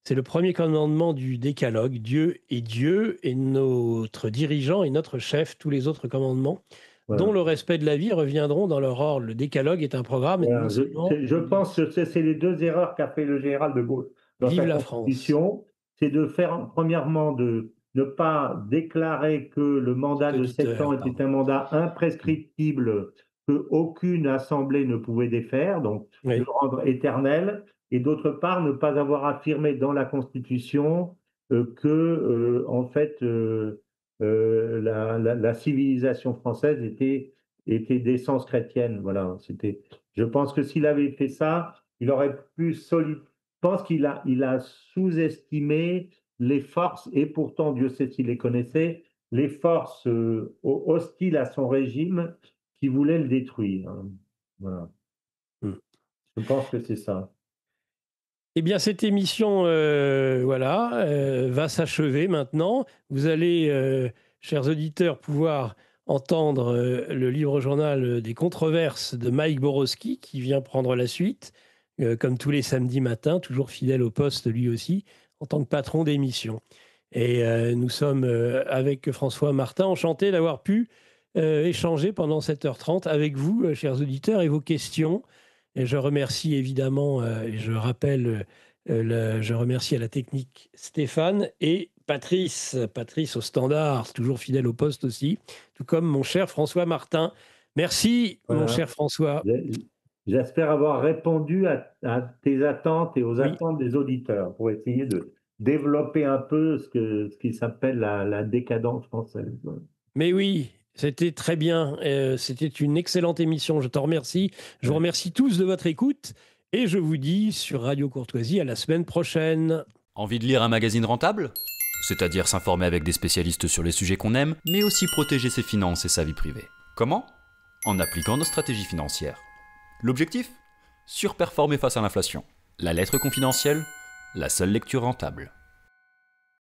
C'est le premier commandement du décalogue. Dieu est notre dirigeant et notre chef. Tous les autres commandements, dont
Voilà.
le respect de la vie, reviendront dans leur ordre. Le décalogue est un programme non
Voilà.
seulement
Je pense que c'est les deux erreurs qu'a fait le général de Gaulle dans
vive
sa
la France.
constitution, c'est de faire, premièrement, de ne pas déclarer que le mandat
Petit
de 7 ans
auditeur,
était
pardon.
un mandat
Mm.
imprescriptible qu'aucune assemblée ne pouvait défaire, donc le
Oui.
rendre éternel, et d'autre part, ne pas avoir affirmé dans la Constitution que, en fait, la civilisation française était d'essence chrétienne. Voilà, je pense que s'il avait fait ça, il aurait pu solide. Je pense qu'il a sous-estimé les forces, et pourtant Dieu sait s'il les connaissait, les forces hostiles à son régime qui voulaient le détruire, hein. Voilà.
Mm.
Je pense que c'est ça.
Eh bien, cette émission, va s'achever maintenant. Vous allez, chers auditeurs, pouvoir entendre le livre-journal des controverses de Mike Borowski, qui vient prendre la suite, comme tous les samedis matins, toujours fidèle au poste lui aussi, en tant que patron d'émission. Et nous sommes avec François Martin, enchanté d'avoir pu échanger pendant 7h30 avec vous, chers auditeurs, et vos questions. Et je remercie évidemment, et je rappelle Je remercie à la technique Stéphane et Patrice. Patrice au standard, toujours fidèle au poste aussi, tout comme mon cher François Martin. Merci, mon
Voilà.
cher François.
J'espère avoir répondu à tes attentes et aux
Oui,
attentes des auditeurs pour essayer de développer un peu ce qui s'appelle la décadence française.
mais oui, c'était très bien. C'était une excellente émission. Je t'en remercie. Je vous
Ouais.
remercie tous de votre écoute et je vous dis sur Radio Courtoisie à la semaine prochaine.
Envie de lire un magazine rentable ? C'est-à-dire s'informer avec des spécialistes sur les sujets qu'on aime, mais aussi protéger ses finances et sa vie privée. Comment ? En appliquant nos stratégies financières. L'objectif ? Surperformer face à l'inflation. La lettre confidentielle ? La seule lecture rentable.